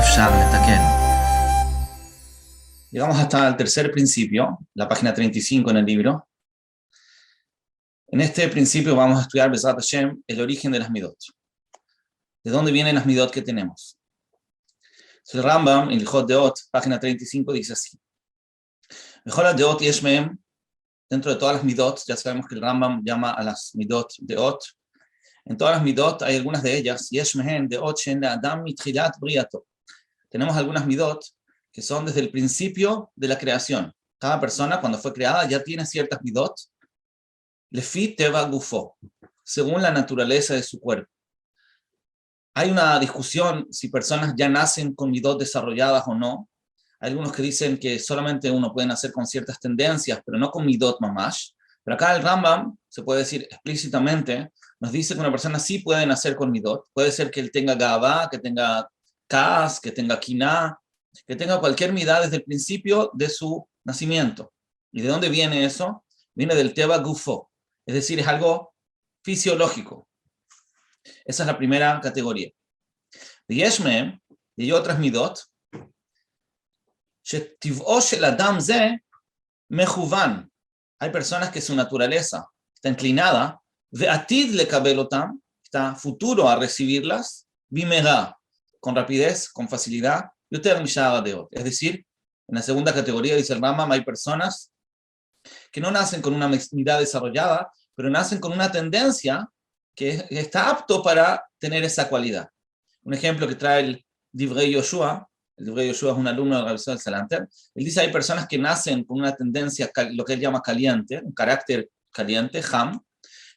אפשר לתקן. Llegamos hasta el tercer principio, la página 35 en el libro. En este principio vamos a estudiar, Bezrat Hashem, el origen de las midot. ¿De dónde vienen las midot que tenemos? El Rambam, en el Hot Deot, página 35, dice así. Mejor Deot yesh mehem, dentro de todas las midot, ya sabemos que el Rambam llama a las midot Deot. En todas las midot hay algunas de ellas, yesh mehem Deot shen le'adam mitchilat briato. Tenemos algunas midot que son desde el principio de la creación. Cada persona, cuando fue creada, ya tiene ciertas midot, lefi teva gufo, según la naturaleza de su cuerpo. Hay una discusión si personas ya nacen con midot desarrolladas o no. Hay algunos que dicen que solamente uno puede nacer con ciertas tendencias, pero no con midot mamash. Pero acá el Rambam, se puede decir explícitamente, nos dice que una persona sí puede nacer con midot. Puede ser que él tenga gavá, que tenga kas, que tenga kiná, que tenga cualquier midá desde el principio de su nacimiento. ¿Y de dónde viene eso? Viene del teva gufo, es decir, es algo fisiológico. Esa es la primera categoría. De Yeshme, y hay otras midot, shetiv'o shel adam ze mechuvan. Hay personas que su naturaleza está inclinada, ve'atid lekabel otam, está futuro a recibirlas, bimera, con rapidez, con facilidad, yoter mishara deot. Es decir, en la segunda categoría, dice el Rambam, hay personas que no nacen con una midá desarrollada, pero nacen con una tendencia que está apto para tener esa cualidad. Un ejemplo que trae el Divrei Yoshua es un alumno de la Universidad del Salanter, él dice hay personas que nacen con una tendencia, lo que él llama caliente, un carácter caliente, ham,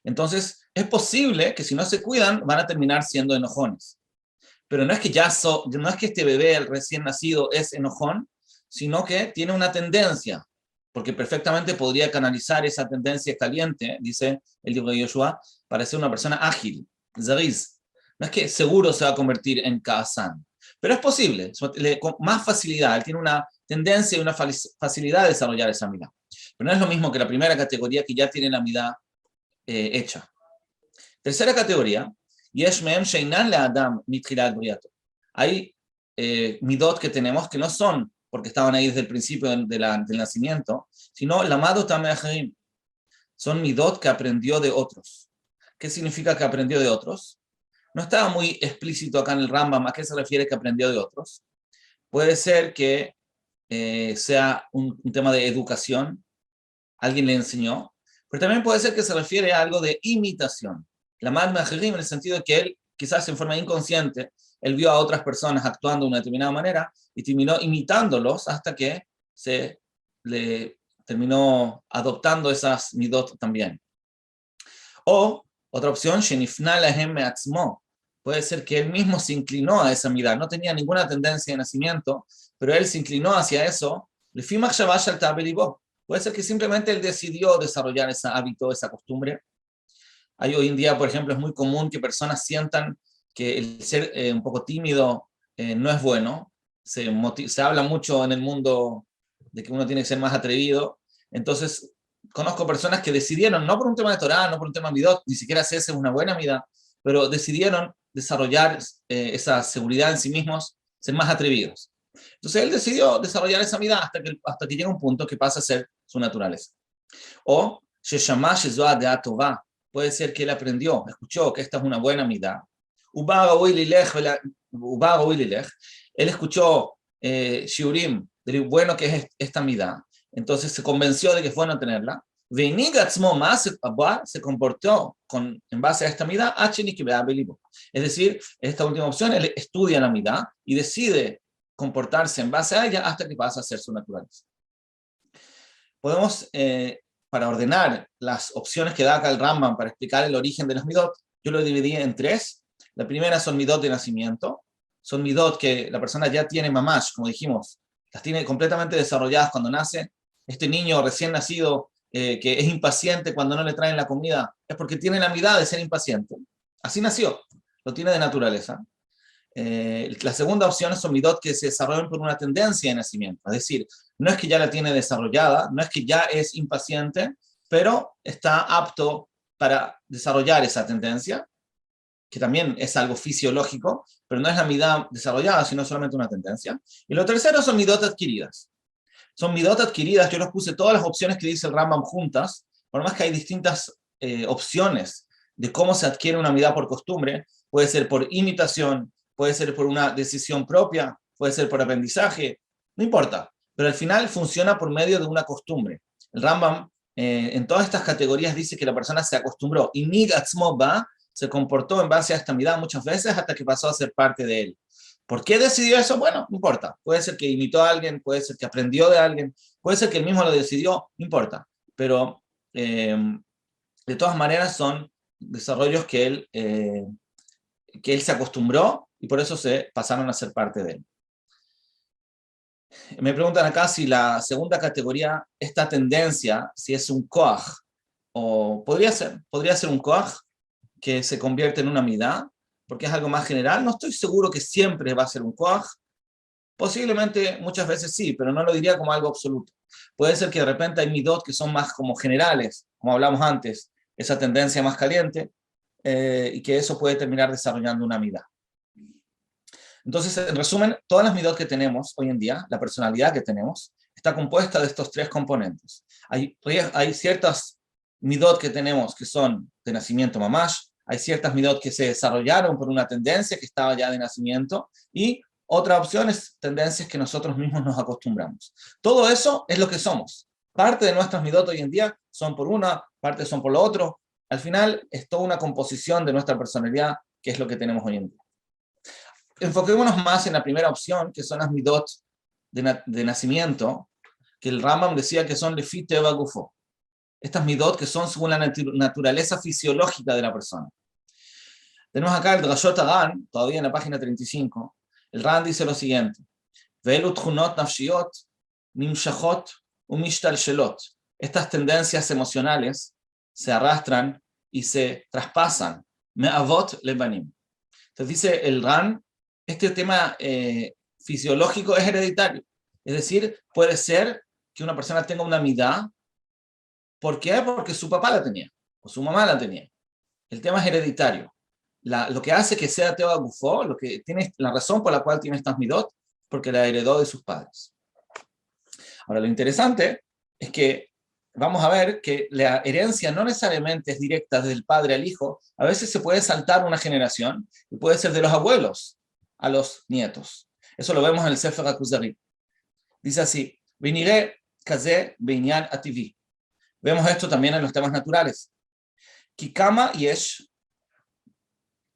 entonces es posible que si no se cuidan van a terminar siendo enojones. Pero no es que no es que este bebé, el recién nacido, es enojón, sino que tiene una tendencia, porque perfectamente podría canalizar esa tendencia caliente, dice el libro de Yoshua, para ser una persona ágil, zariz. No es que seguro se va a convertir en Ka'asan, pero es posible, con más facilidad. Él tiene una tendencia y una facilidad de desarrollar esa midá. Pero no es lo mismo que la primera categoría que ya tiene la midá hecha. Tercera categoría, yesh mehem sheinan le'adam mitchilat briato. Hay midot que tenemos que no son porque estaban ahí desde el principio del nacimiento, sino lamado tame'acherim. Son midot que aprendió de otros. ¿Qué significa que aprendió de otros? No estaba muy explícito acá en el Rambam a qué se refiere que aprendió de otros. Puede ser que sea un tema de educación, alguien le enseñó, pero también puede ser que se refiere a algo de imitación. Lamad me'acherim en el sentido de que él, quizás en forma inconsciente, él vio a otras personas actuando de una determinada manera y terminó imitándolos hasta que se le terminó adoptando esas midot también. O, otra opción, shenifna lahem me'atzmo. Puede ser que él mismo se inclinó a esa midá. No tenía ninguna tendencia de nacimiento, pero él se inclinó hacia eso. Puede ser que simplemente él decidió desarrollar ese hábito, esa costumbre. Hay hoy en día, por ejemplo, es muy común que personas sientan que el ser un poco tímido no es bueno. Se habla mucho en el mundo de que uno tiene que ser más atrevido. Entonces, conozco personas que decidieron, no por un tema de Torah, no por un tema de midot, ni siquiera si esa es una buena midá, pero decidieron desarrollar esa seguridad en sí mismos, ser más atrevidos. Entonces él decidió desarrollar esa midá hasta que llega un punto que pasa a ser su naturaleza. O, puede ser que él aprendió, escuchó que esta es una buena midá. Él escuchó shiurim de lo bueno que es esta midá, entonces se convenció de que es bueno tenerla. Se comportó en base a esta midá, es decir, esta última opción, él estudia la midá y decide comportarse en base a ella hasta que pasa a ser su naturaleza. Podemos, para ordenar las opciones que da acá el Rambam para explicar el origen de las midot, yo lo dividí en tres. La primera son midot de nacimiento, son midot que la persona ya tiene mamash, como dijimos, las tiene completamente desarrolladas cuando nace. Este niño recién nacido que es impaciente cuando no le traen la comida, es porque tiene la midá de ser impaciente. Así nació, lo tiene de naturaleza. La segunda opción son midot que se desarrollan por una tendencia de nacimiento, es decir, no es que ya la tiene desarrollada, no es que ya es impaciente, pero está apto para desarrollar esa tendencia. que también es algo fisiológico, pero no es la midá desarrollada, sino solamente una tendencia. Y lo tercero son midot adquiridas. Son midot adquiridas, yo los puse todas las opciones que dice el Rambam juntas, por más que hay distintas opciones de cómo se adquiere una midá por costumbre, puede ser por imitación, puede ser por una decisión propia, puede ser por aprendizaje, no importa, pero al final funciona por medio de una costumbre. El Rambam en todas estas categorías dice que la persona se acostumbró, y Nigatzmo va, se comportó en base a esta midá muchas veces hasta que pasó a ser parte de él. ¿Por qué decidió eso? Bueno, no importa. Puede ser que imitó a alguien, puede ser que aprendió de alguien, puede ser que él mismo lo decidió, no importa. Pero de todas maneras son desarrollos que él se acostumbró y por eso se pasaron a ser parte de él. Me preguntan acá si la segunda categoría, esta tendencia, si es un koach, o podría ser un koach que se convierte en una midá, porque es algo más general. No estoy seguro que siempre va a ser un koach. Posiblemente muchas veces sí, pero no lo diría como algo absoluto. Puede ser que de repente hay midot que son más como generales, como hablamos antes, esa tendencia más caliente, y que eso puede terminar desarrollando una midá. Entonces, en resumen, todas las midot que tenemos hoy en día, la personalidad que tenemos, está compuesta de estos tres componentes. Hay ciertas midot que tenemos que son de nacimiento mamash, hay ciertas midot que se desarrollaron por una tendencia que estaba ya de nacimiento, y otra opción es tendencias que nosotros mismos nos acostumbramos. Todo eso es lo que somos. Parte de nuestras midot hoy en día son por una, parte son por lo otro. Al final es toda una composición de nuestra personalidad, que es lo que tenemos hoy en día. Enfoquémonos más en la primera opción, que son las midot de nacimiento, que el Rambam decía que son lefit teva gufo. Estas midot que son según la naturaleza fisiológica de la persona. Tenemos acá el Drashot Haran, todavía en la página 35. El Ran dice lo siguiente: Ve'elu tchunot nafshiot nimshachot umishtalshelot. Estas tendencias emocionales se arrastran y se traspasan. Me'avot lebanim. Entonces dice el Ran, este tema fisiológico es hereditario. Es decir, puede ser que una persona tenga una midá. ¿Por qué? Porque su papá la tenía, o su mamá la tenía. El tema es hereditario. Lo que hace que sea Teva Gufo, la razón por la cual tiene estas midot, porque la heredó de sus padres. Ahora, lo interesante es que vamos a ver que la herencia no necesariamente es directa desde el padre al hijo. A veces se puede saltar una generación y puede ser de los abuelos a los nietos. Eso lo vemos en el Sefer HaKuzari. Dice así: Viniré kaze beinyan ativi. Vemos esto también en los temas naturales. Kikama yesh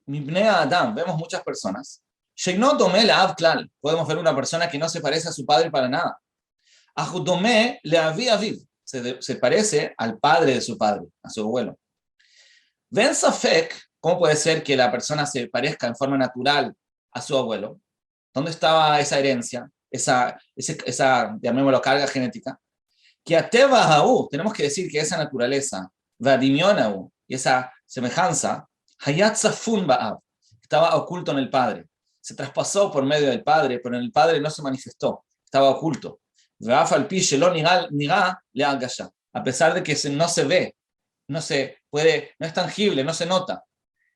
mibnei Adam. Vemos muchas personas. Sheino dome la'av klal. Podemos ver una persona que no se parece a su padre para nada. Ahu dome le'avi aviv. Se parece al padre de su padre, a su abuelo. Ven safek. ¿Cómo puede ser que la persona se parezca en forma natural a su abuelo? ¿Dónde estaba esa herencia? Esa llamémoslo, carga genética. Que a Tevahaú, tenemos que decir que esa naturaleza, Vadimionaú, y esa semejanza, Hayatzafun Ba'ab, estaba oculto en el Padre. Se traspasó por medio del Padre, pero en el Padre no se manifestó, estaba oculto. A pesar de que no se ve, no es tangible, no se nota.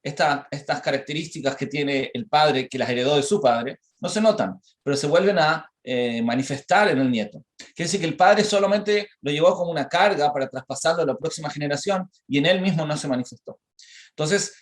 Estas características que tiene el padre, que las heredó de su padre, no se notan, pero se vuelven a manifestar en el nieto. Quiere decir que el padre solamente lo llevó como una carga para traspasarlo a la próxima generación y en él mismo no se manifestó. Entonces,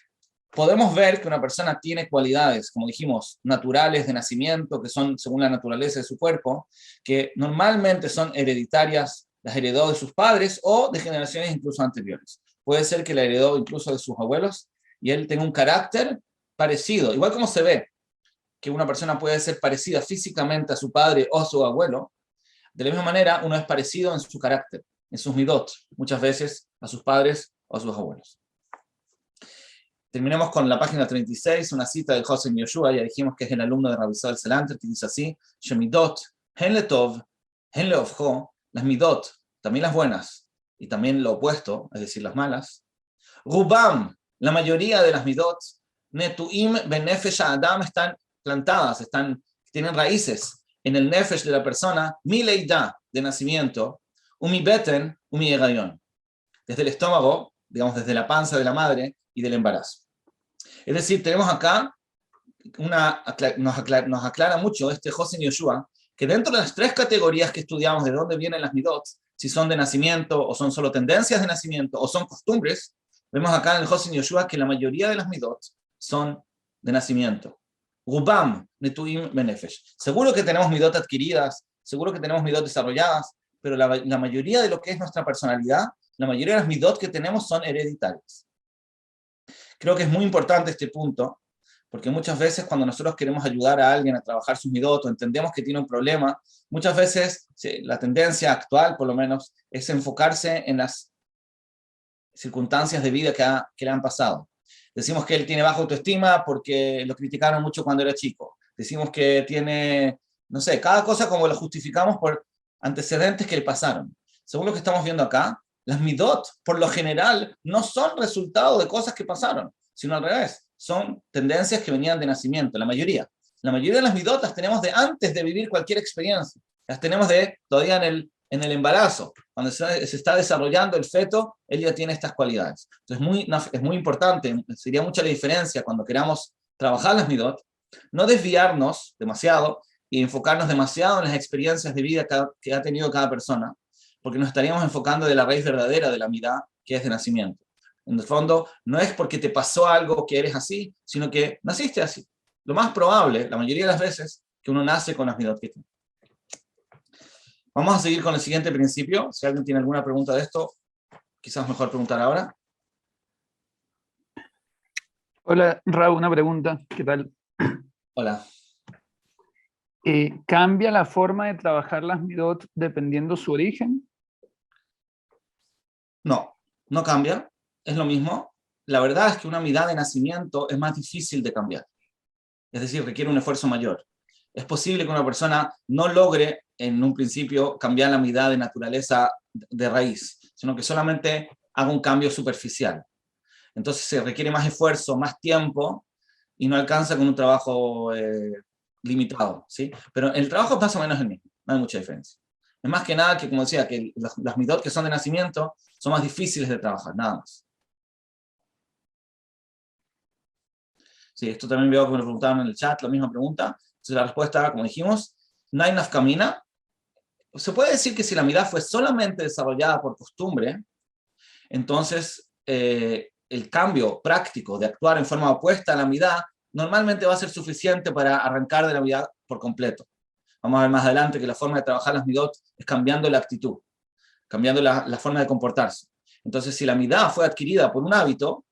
podemos ver que una persona tiene cualidades, como dijimos, naturales de nacimiento, que son según la naturaleza de su cuerpo, que normalmente son hereditarias, las heredó de sus padres o de generaciones incluso anteriores. Puede ser que la heredó incluso de sus abuelos y él tenga un carácter parecido, igual como se ve que una persona puede ser parecida físicamente a su padre o a su abuelo, de la misma manera uno es parecido en su carácter, en sus midot, muchas veces a sus padres o a sus abuelos. Terminemos con la página 36, una cita de Hossein Yoshua, ya dijimos que es el alumno de Rabbi Israel Salanter, que dice así: Shemidot, hen letov, hen leovjo, las midot, también las buenas, y también lo opuesto, es decir, las malas. Rubam, la mayoría de las midot, netuim benefesh adam, están plantadas, tienen raíces en el nefesh de la persona, mi leida, de nacimiento, umi beten, umi egayón, desde el estómago, digamos desde la panza de la madre y del embarazo. Es decir, tenemos acá, nos aclara mucho este Hosen Yoshua, que dentro de las tres categorías que estudiamos de dónde vienen las midot, si son de nacimiento, o son solo tendencias de nacimiento, o son costumbres, vemos acá en el Hosen Yoshua que la mayoría de las midot son de nacimiento. Rubam netuim benefesh. Seguro que tenemos midot adquiridas, seguro que tenemos midot desarrolladas, pero la mayoría de lo que es nuestra personalidad, la mayoría de las midot que tenemos son hereditarias. Creo que es muy importante este punto, porque muchas veces cuando nosotros queremos ayudar a alguien a trabajar sus midot o entendemos que tiene un problema, muchas veces la tendencia actual, por lo menos, es enfocarse en las circunstancias de vida que le han pasado. Decimos que él tiene baja autoestima porque lo criticaron mucho cuando era chico. Decimos que tiene, no sé, cada cosa como lo justificamos por antecedentes que le pasaron. Según lo que estamos viendo acá, las midot, por lo general, no son resultado de cosas que pasaron, sino al revés. Son tendencias que venían de nacimiento, la mayoría. La mayoría de las midot las tenemos de antes de vivir cualquier experiencia. Las tenemos de todavía en el embarazo. Cuando se está desarrollando el feto, él ya tiene estas cualidades. Entonces es muy importante, sería mucha la diferencia cuando queramos trabajar las midot, no desviarnos demasiado y enfocarnos demasiado en las experiencias de vida que ha tenido cada persona, porque nos estaríamos enfocando de la raíz verdadera de la midá, que es de nacimiento. En el fondo, no es porque te pasó algo que eres así, sino que naciste así. Lo más probable, la mayoría de las veces, que uno nace con las midot que tiene. Vamos a seguir con el siguiente principio. Si alguien tiene alguna pregunta de esto, quizás mejor preguntar ahora. Hola, Raúl, una pregunta. ¿Qué tal? Hola. ¿Cambia la forma de trabajar las midot dependiendo su origen? No, no cambia. Es lo mismo. La verdad es que una midá de nacimiento es más difícil de cambiar. Es decir, requiere un esfuerzo mayor. Es posible que una persona no logre en un principio cambiar la midá de naturaleza de raíz, sino que solamente haga un cambio superficial. Entonces se requiere más esfuerzo, más tiempo, y no alcanza con un trabajo limitado, ¿sí? Pero el trabajo es más o menos el mismo, no hay mucha diferencia. Es más que nada que, como decía, que las midot que son de nacimiento son más difíciles de trabajar, nada más. Sí, esto también veo que me lo preguntaban en el chat, la misma pregunta. Entonces la respuesta, como dijimos, no hay nafkamina. Se puede decir que si la midá fue solamente desarrollada por costumbre, entonces el cambio práctico de actuar en forma opuesta a la midá normalmente va a ser suficiente para arrancar de la midá por completo. Vamos a ver más adelante que la forma de trabajar las midot es cambiando la actitud, cambiando la forma de comportarse. Entonces, si la midá fue adquirida por un hábito,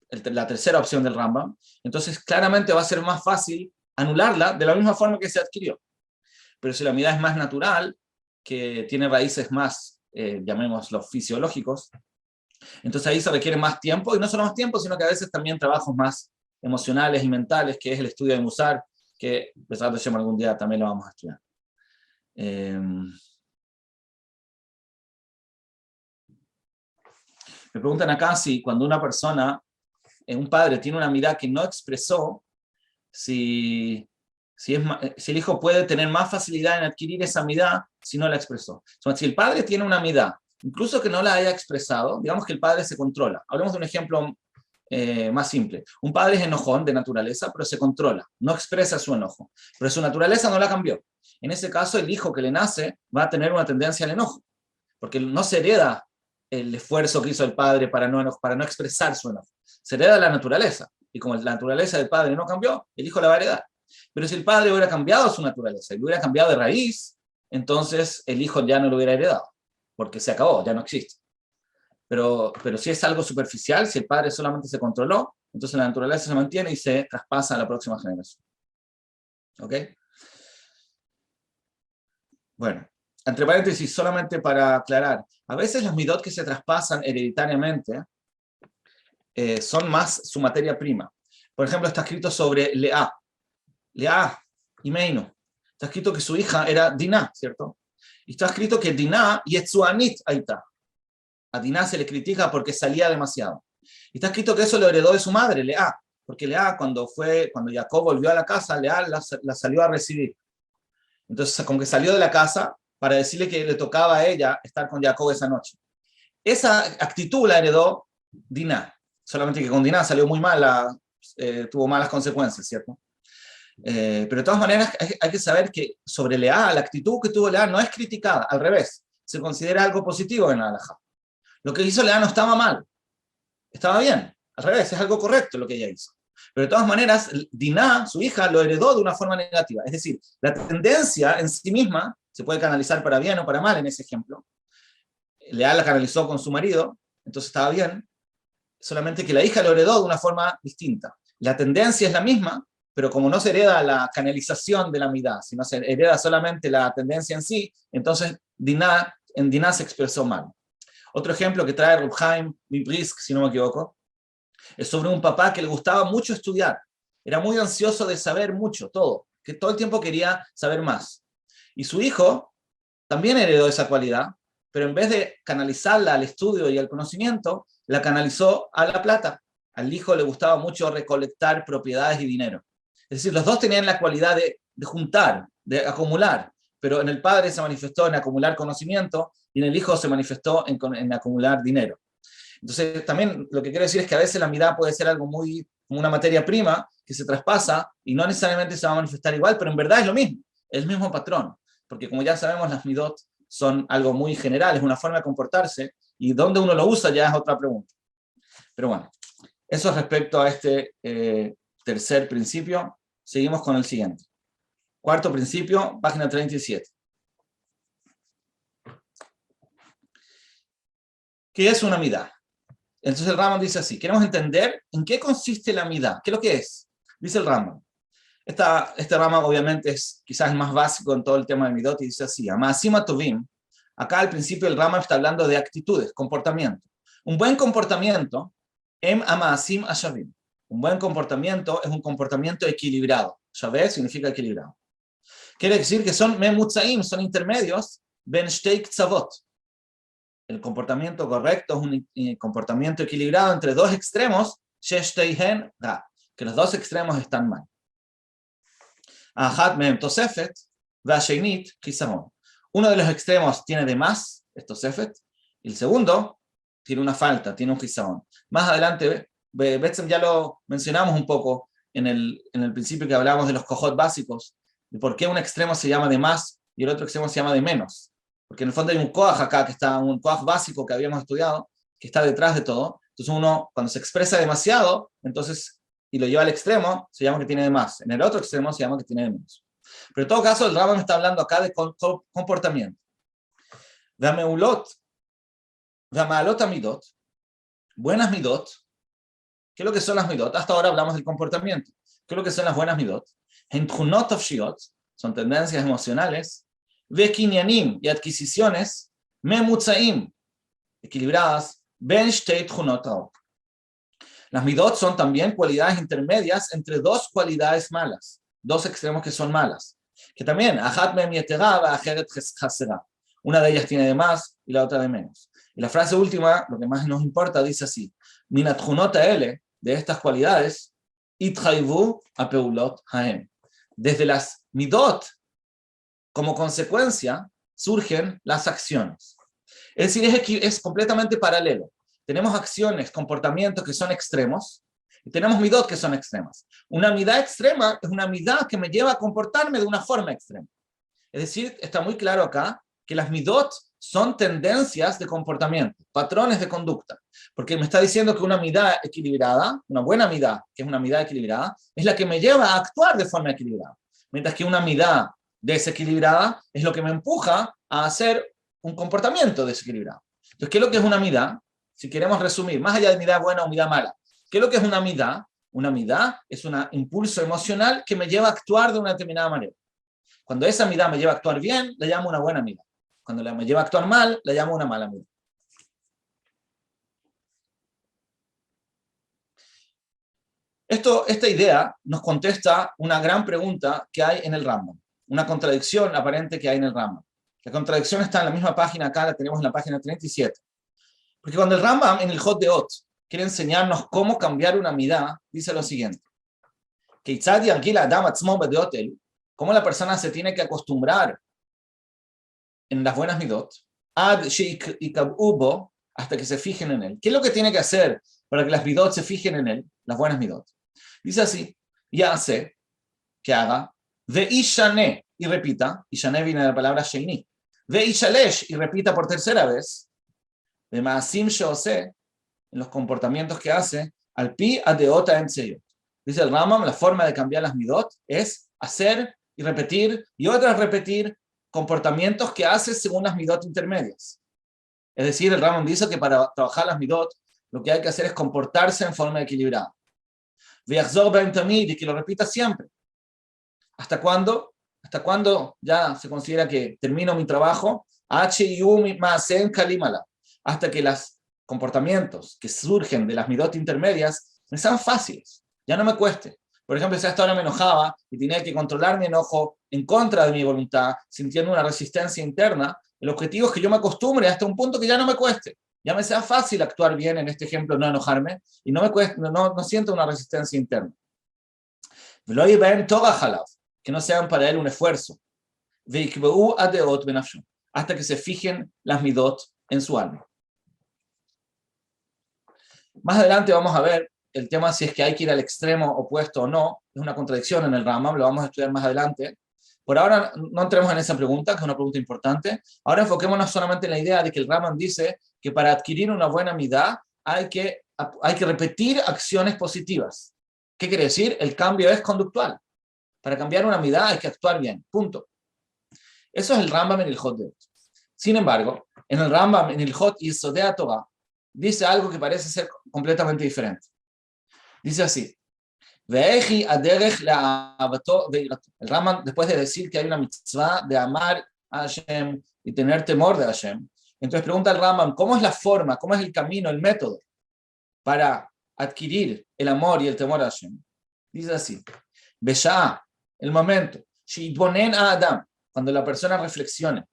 la tercera opción del Rambam, entonces claramente va a ser más fácil anularla de la misma forma que se adquirió. Pero si la midá es más natural, que tiene raíces más, llamémoslo, fisiológicos, entonces ahí se requiere más tiempo, y no solo más tiempo, sino que a veces también trabajos más emocionales y mentales, que es el estudio de Musar, que Besrat Hashem algún día también lo vamos a estudiar. Me preguntan acá si cuando una persona, un padre, tiene una mirada que no expresó, si el hijo puede tener más facilidad en adquirir esa mirada si no la expresó. Entonces, si el padre tiene una mirada, incluso que no la haya expresado, digamos que el padre se controla. Hablemos de un ejemplo más simple. Un padre es enojón de naturaleza, pero se controla, no expresa su enojo, pero su naturaleza no la cambió. En ese caso, el hijo que le nace va a tener una tendencia al enojo, porque no se hereda el esfuerzo que hizo el padre para no expresar su enojo. Se hereda la naturaleza, y como la naturaleza del padre no cambió, el hijo la va a heredar. Pero si el padre hubiera cambiado su naturaleza y hubiera cambiado de raíz, entonces el hijo ya no lo hubiera heredado, porque se acabó, ya no existe. Pero si es algo superficial, si el padre solamente se controló, entonces la naturaleza se mantiene y se traspasa a la próxima generación. ¿Ok? Bueno, entre paréntesis, solamente para aclarar, a veces las midot que se traspasan hereditariamente son más su materia prima. Por ejemplo, está escrito sobre Lea y Meino. Está escrito que su hija era Diná, ¿cierto? Y está escrito que Diná Yetzuanit Aita. A Diná se le critica porque salía demasiado. Y está escrito que eso lo heredó de su madre, Lea, porque Lea cuando Jacob volvió a la casa, Lea la salió a recibir. Entonces, como que salió de la casa para decirle que le tocaba a ella estar con Jacob esa noche. Esa actitud la heredó Diná, solamente que con Diná salió muy mal tuvo malas consecuencias, ¿cierto? Pero de todas maneras hay que saber que sobre Leá, la actitud que tuvo Leá no es criticada, al revés, se considera algo positivo en la halajá. Lo que hizo Leá no estaba mal, estaba bien, al revés, es algo correcto lo que ella hizo. Pero de todas maneras, Diná, su hija, lo heredó de una forma negativa. Es decir, la tendencia en sí misma se puede canalizar para bien o para mal en ese ejemplo. Leá la canalizó con su marido, entonces estaba bien, solamente que la hija lo heredó de una forma distinta. La tendencia es la misma, pero como no se hereda la canalización de la midá, sino se hereda solamente la tendencia en sí, entonces en Diná se expresó mal. Otro ejemplo que trae Reb Chaim Mibrisk, si no me equivoco, es sobre un papá que le gustaba mucho estudiar. Era muy ansioso de saber mucho, todo, que todo el tiempo quería saber más. Y su hijo también heredó esa cualidad, pero en vez de canalizarla al estudio y al conocimiento, la canalizó a la plata. Al hijo le gustaba mucho recolectar propiedades y dinero. Es decir, los dos tenían la cualidad de juntar, de acumular, pero en el padre se manifestó en acumular conocimiento y en el hijo se manifestó en acumular dinero. Entonces, también lo que quiero decir es que a veces la midá puede ser algo muy, como una materia prima que se traspasa y no necesariamente se va a manifestar igual, pero en verdad es lo mismo, es el mismo patrón, porque como ya sabemos, las midot son algo muy general, es una forma de comportarse, y dónde uno lo usa ya es otra pregunta. Pero bueno, eso es respecto a este tercer principio. Seguimos con el siguiente. Cuarto principio, página 37. ¿Qué es una midá? Entonces el Rambam dice así, queremos entender en qué consiste la midá, qué es lo que es. Dice el Rambam. Este Rambam obviamente es quizás el más básico en todo el tema de midot y dice así, Amaasim Tovim. Acá al principio el Rambam está hablando de actitudes, comportamiento. Un buen comportamiento, em amaasim ashavim. Un buen comportamiento es un comportamiento equilibrado. Shavé significa equilibrado. Quiere decir que son memutzaim, son intermedios, ben shtei ktsavot. El comportamiento correcto es un comportamiento equilibrado entre dos extremos, sheshteihen ra, que los dos extremos están mal. Ahat mem tosefet, vasheinit kisahon. Uno de los extremos tiene de más, es tosefet, y el segundo tiene una falta, tiene un kisahon. Más adelante, ya lo mencionamos un poco en el principio que hablamos de los kohot básicos, de por qué un extremo se llama de más y el otro extremo se llama de menos. Porque en el fondo hay un koach acá, que está un koach básico que habíamos estudiado, que está detrás de todo. Entonces uno, cuando se expresa demasiado, entonces, y lo lleva al extremo, se llama que tiene de más. En el otro extremo se llama que tiene de menos. Pero en todo caso, el Rambam está hablando acá de comportamiento. Dameulot, Damealot amidot, buenas midot. ¿Qué es lo que son las midot? Hasta ahora hablamos del comportamiento. ¿Qué es lo que son las buenas midot? Hentchunot ofshiot, son tendencias emocionales. Vekinyanim y adquisiciones, memutzaim, equilibradas, ben shtei tchunot ha'or. Las midot son también cualidades intermedias entre dos cualidades malas, dos extremos que son malas, que también, ahat mem yetera va acheret chasera. Una de ellas tiene de más y la otra de menos. Y la frase última, lo que más nos importa, dice así, minat tchunot ha'ele, de estas cualidades, itchayvu apeulot haem. Desde las midot, como consecuencia, surgen las acciones. Es decir, es completamente paralelo. Tenemos acciones, comportamientos que son extremos, y tenemos midot que son extremas. Una midá extrema es una midá que me lleva a comportarme de una forma extrema. Es decir, está muy claro acá que las midot son tendencias de comportamiento, patrones de conducta. Porque me está diciendo que una midá equilibrada, una buena midá, que es una midá equilibrada, es la que me lleva a actuar de forma equilibrada. Mientras que una midá desequilibrada es lo que me empuja a hacer un comportamiento desequilibrado. Entonces, ¿qué es lo que es una midá? Si queremos resumir, más allá de midá buena o midá mala, ¿qué es lo que es una midá? Una midá es un impulso emocional que me lleva a actuar de una determinada manera. Cuando esa midá me lleva a actuar bien, la llamo una buena midá. Cuando me lleva a actuar mal, la llamo una mala midá. Esta idea nos contesta una gran pregunta que hay en el Rambam. Una contradicción aparente que hay en el Rambam. La contradicción está en la misma página, acá la tenemos en la página 37. Porque cuando el Rambam en el Hot de Ot quiere enseñarnos cómo cambiar una midá, dice lo siguiente. Cómo la persona se tiene que acostumbrar en las buenas midot, hasta que se fijen en él. ¿Qué es lo que tiene que hacer para que las midot se fijen en él, las buenas midot? Dice así, ya hace, que haga, ve ishane, y repita, ishane viene de la palabra sheini, ve ishalesh, y repita por tercera vez, de maasim sheose, en los comportamientos que hace, al pi adeota en seyo. Dice el Rambam, la forma de cambiar las midot es hacer y repetir, y otras repetir comportamientos que hace según las midot intermedias. Es decir, el Rambam dice que para trabajar las midot, lo que hay que hacer es comportarse en forma equilibrada. Y que lo repita siempre. ¿Hasta cuándo? ¿Hasta cuándo ya se considera que termino mi trabajo? Hasta que los comportamientos que surgen de las midot intermedias me sean fáciles, ya no me cueste. Por ejemplo, si hasta ahora me enojaba y tenía que controlar mi enojo en contra de mi voluntad, sintiendo una resistencia interna, el objetivo es que yo me acostumbre hasta un punto que ya no me cueste. Ya me sea fácil actuar bien, en este ejemplo, no enojarme, y no me cueste, no siento una resistencia interna. Que no sean para él un esfuerzo. Hasta que se fijen las midot en su alma. Más adelante vamos a ver el tema si es que hay que ir al extremo opuesto o no. Es una contradicción en el Rambam, lo vamos a estudiar más adelante. Por ahora no entremos en esa pregunta, que es una pregunta importante. Ahora enfoquémonos solamente en la idea de que el Rambam dice que para adquirir una buena midá hay que repetir acciones positivas. ¿Qué quiere decir? El cambio es conductual. Para cambiar una midá hay que actuar bien, punto. Eso es el Rambam en el Hot de hoy. Sin embargo, en el Rambam en el Hot Yesodei Torah dice algo que parece ser completamente diferente. Dice así: el Rambam, después de decir que hay una mitzvah de amar a Hashem y tener temor de Hashem, entonces pregunta el Rambam, ¿cómo es la forma, cómo es el camino, el método para adquirir el amor y el temor a Hashem? Dice así: Besha, el momento, Shidbonen a Adam, cuando la persona reflexione,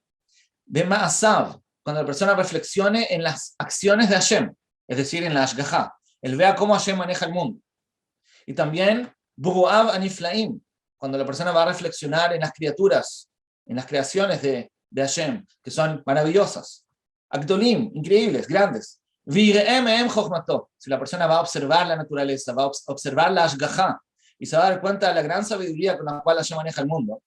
Bema'asav, cuando la persona reflexione en las acciones de Hashem, es decir, en la Ashgaha, él vea cómo Hashem maneja el mundo. Y también, Buruav Aniflaim, cuando la persona va a reflexionar en las criaturas, en las creaciones de Hashem, que son maravillosas. Agdolim, increíbles, grandes. Vireem em chochmato, si la persona va a observar la naturaleza, va a observar la Ashgaha, y se va a dar cuenta de la gran sabiduría con la cual Hashem maneja el mundo.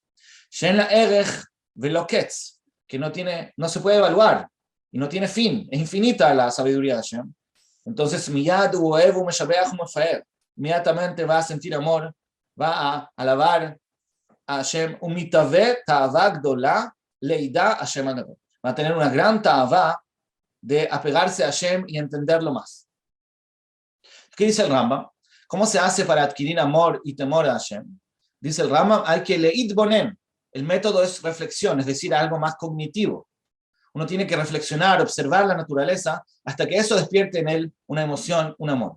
Shen la erech veloketz, que no se puede evaluar, y no tiene fin, es infinita la sabiduría de Hashem. Entonces, miyad uevu meshabeach umefaer, inmediatamente va a sentir amor, va a alabar a Hashem, umitave ta'ava gdola leida Hashem anav. Va a tener una gran ta'ava de apegarse a Hashem y entenderlo más. ¿Qué dice el Rambam? ¿Cómo se hace para adquirir amor y temor a Hashem? Dice el Rambam, hay que leit bonem. El método es reflexión, es decir, algo más cognitivo. Uno tiene que reflexionar, observar la naturaleza, hasta que eso despierte en él una emoción, un amor.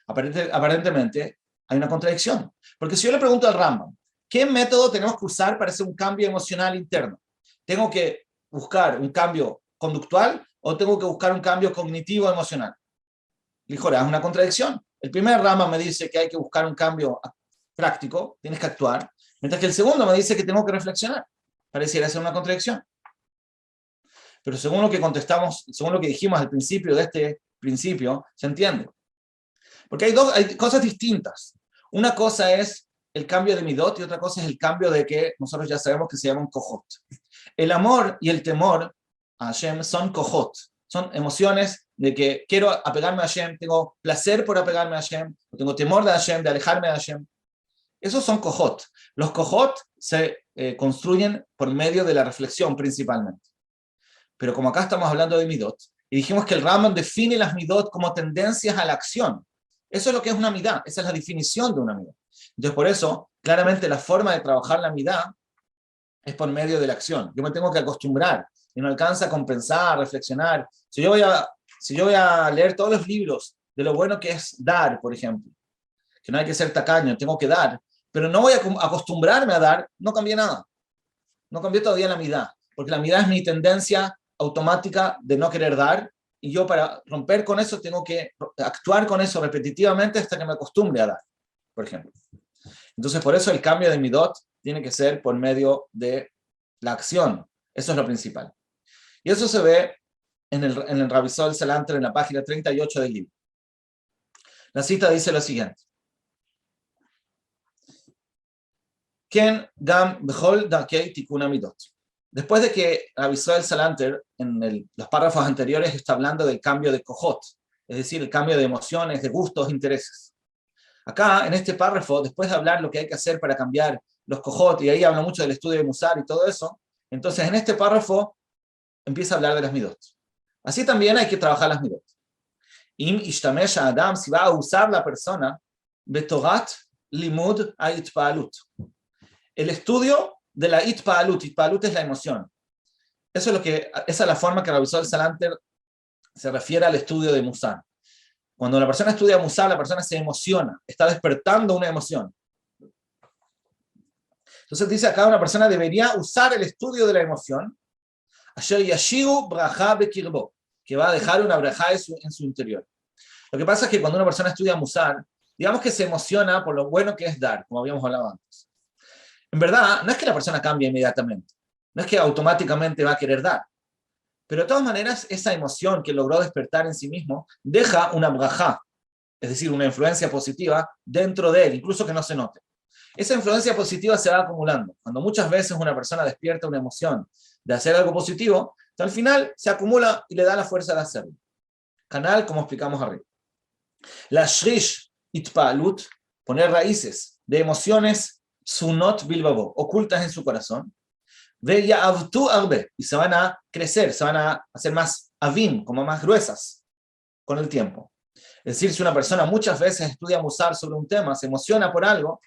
Aparentemente hay una contradicción. Porque si yo le pregunto al Rambam, ¿qué método tenemos que usar para hacer un cambio emocional interno? ¿Tengo que buscar un cambio conductual o tengo que buscar un cambio cognitivo emocional? Dijo, es una contradicción. El primer Rambam me dice que hay que buscar un cambio práctico, tienes que actuar, mientras que el segundo me dice que tengo que reflexionar. Pareciera ser una contradicción. Pero según lo que contestamos, según lo que dijimos al principio de este principio, se entiende. Porque hay cosas distintas. Una cosa es el cambio de midot y otra cosa es el cambio de que nosotros ya sabemos que se llama un kohot. El amor y el temor a Hashem son kohot, son emociones de que quiero apegarme a Hashem, tengo placer por apegarme a Hashem, tengo temor de Hashem, de alejarme de Hashem. Esos son kohot. Los kohot se construyen por medio de la reflexión principalmente. Pero como acá estamos hablando de midot, y dijimos que el Rambam define las midot como tendencias a la acción. Eso es lo que es una midá, esa es la definición de una midá. Entonces, por eso, claramente la forma de trabajar la midá es por medio de la acción. Yo me tengo que acostumbrar, y no alcanza a compensar, reflexionar. Si yo voy a leer todos los libros de lo bueno que es dar, por ejemplo, que no hay que ser tacaño, tengo que dar, pero no voy a acostumbrarme a dar, no cambié nada. No cambié todavía la midá, porque la midá es mi tendencia automática de no querer dar, y yo para romper con eso tengo que actuar con eso repetitivamente hasta que me acostumbre a dar, por ejemplo. Entonces, por eso el cambio de midot tiene que ser por medio de la acción. Eso es lo principal. Y eso se ve en el Rabisol Salanter en la página 38 del libro. La cita dice lo siguiente. Ken Gam Bechol Darkei Tikkun Amidot. Después de que Rabbi Israel Salanter, en los párrafos anteriores, está hablando del cambio de kohot, es decir, el cambio de emociones, de gustos, intereses. Acá, en este párrafo, después de hablar lo que hay que hacer para cambiar los kohot, y ahí habla mucho del estudio de Musar y todo eso, entonces en este párrafo empieza a hablar de las midot. Así también hay que trabajar las midot. Im ishtamesh Adam, si va a usar la persona, betorat limud ha'itpa'alut. El estudio de la itpa'alut. Itpa'alut es la emoción. Esa es la forma que Rabbi Israel Salanter se refiere al estudio de Musar. Cuando la persona estudia Musar, la persona se emociona, está despertando una emoción. Entonces dice acá, una persona debería usar el estudio de la emoción, asher yashiru braja bekirbo, que va a dejar una braja en su interior. Lo que pasa es que cuando una persona estudia Musar, digamos que se emociona por lo bueno que es dar, como habíamos hablado antes. En verdad, no es que la persona cambie inmediatamente, no es que automáticamente va a querer dar, pero de todas maneras, esa emoción que logró despertar en sí mismo, deja una brajá, es decir, una influencia positiva dentro de él, incluso que no se note. Esa influencia positiva se va acumulando. Cuando muchas veces una persona despierta una emoción de hacer algo positivo, al final se acumula y le da la fuerza de hacerlo. Canal, como explicamos arriba. La shrish itpa'alut, poner raíces de emociones sunot bilbabo, ocultas en su corazón, ve ya'avtu arbe, y se van a crecer, se van a hacer más avim, como más gruesas con el tiempo. Es decir, si una persona muchas veces estudia Musar sobre un tema, se emociona por algo,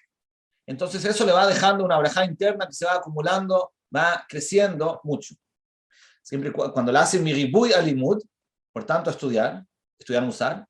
entonces eso le va dejando una braja interna que se va acumulando, va creciendo mucho. Siempre cuando la hace miribuy alimud, por tanto estudiar Musar,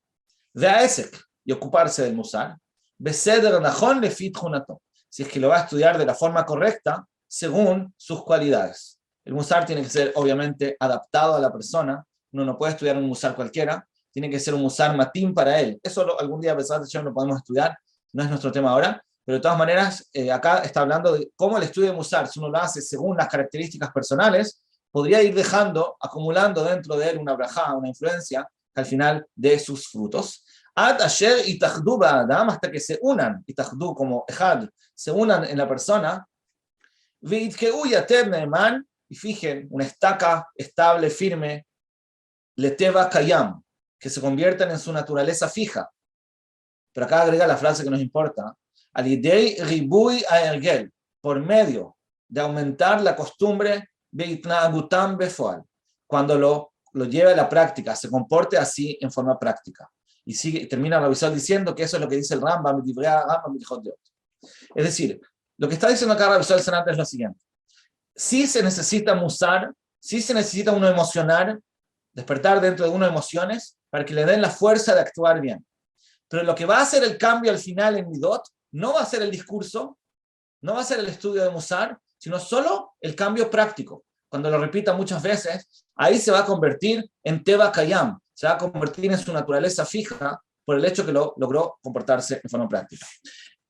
ve a Esek y ocuparse del Musar, beseder nachon lefit junato, si es que lo va a estudiar de la forma correcta, según sus cualidades. El Musar tiene que ser obviamente adaptado a la persona, uno no puede estudiar un Musar cualquiera, tiene que ser un Musar matín para él. Eso algún día, a pesar de que lo podemos estudiar, no es nuestro tema ahora, pero de todas maneras, acá está hablando de cómo el estudio de Musar, si uno lo hace según las características personales, podría ir dejando, acumulando dentro de él una brajá, una influencia, que al final de sus frutos. Ad asher itachdu ba'adam, hasta que se unan, itachdu como ejad, se unan en la persona, veitkeu yater ne'eman, y fijen, una estaca estable, firme, leteva kayam, que se conviertan en su naturaleza fija. Pero acá agrega la frase que nos importa, alidei ribuy aergel, por medio de aumentar la costumbre beitna'agutam befoal, cuando lo lleve a la práctica, se comporte así en forma práctica. Y termina Rabbi Israel diciendo que eso es lo que dice el Rambam, es decir, lo que está diciendo acá Rabbi Israel Salanter es lo siguiente: si se necesita musar, si se necesita uno emocionar, despertar dentro de uno emociones para que le den la fuerza de actuar bien. Pero lo que va a hacer el cambio al final en Midot no va a ser el discurso, no va a ser el estudio de Musar, sino solo el cambio práctico. Cuando lo repita muchas veces, ahí se va a convertir en Teva Kayam, se va a convertir en su naturaleza fija por el hecho que lo logró comportarse en forma práctica.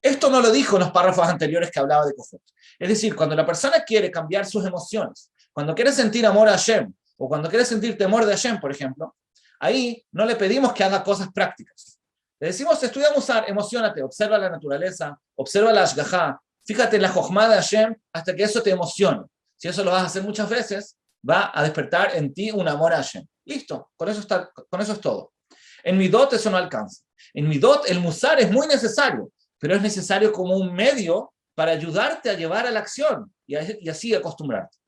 Esto no lo dijo en los párrafos anteriores que hablaba de Kohot. Es decir, cuando la persona quiere cambiar sus emociones, cuando quiere sentir amor a Hashem, o cuando quiere sentir temor de Hashem, por ejemplo, ahí no le pedimos que haga cosas prácticas. Le decimos, estudia Musar, emocionate, observa la naturaleza, observa la Ashgajá, fíjate en la Jochma de Hashem hasta que eso te emocione. Si eso lo vas a hacer muchas veces, va a despertar en ti un amor a Hashem. Listo, con eso es todo. En Midot eso no alcanza. En Midot el Musar es muy necesario, pero es necesario como un medio para ayudarte a llevar a la acción y así acostumbrarte.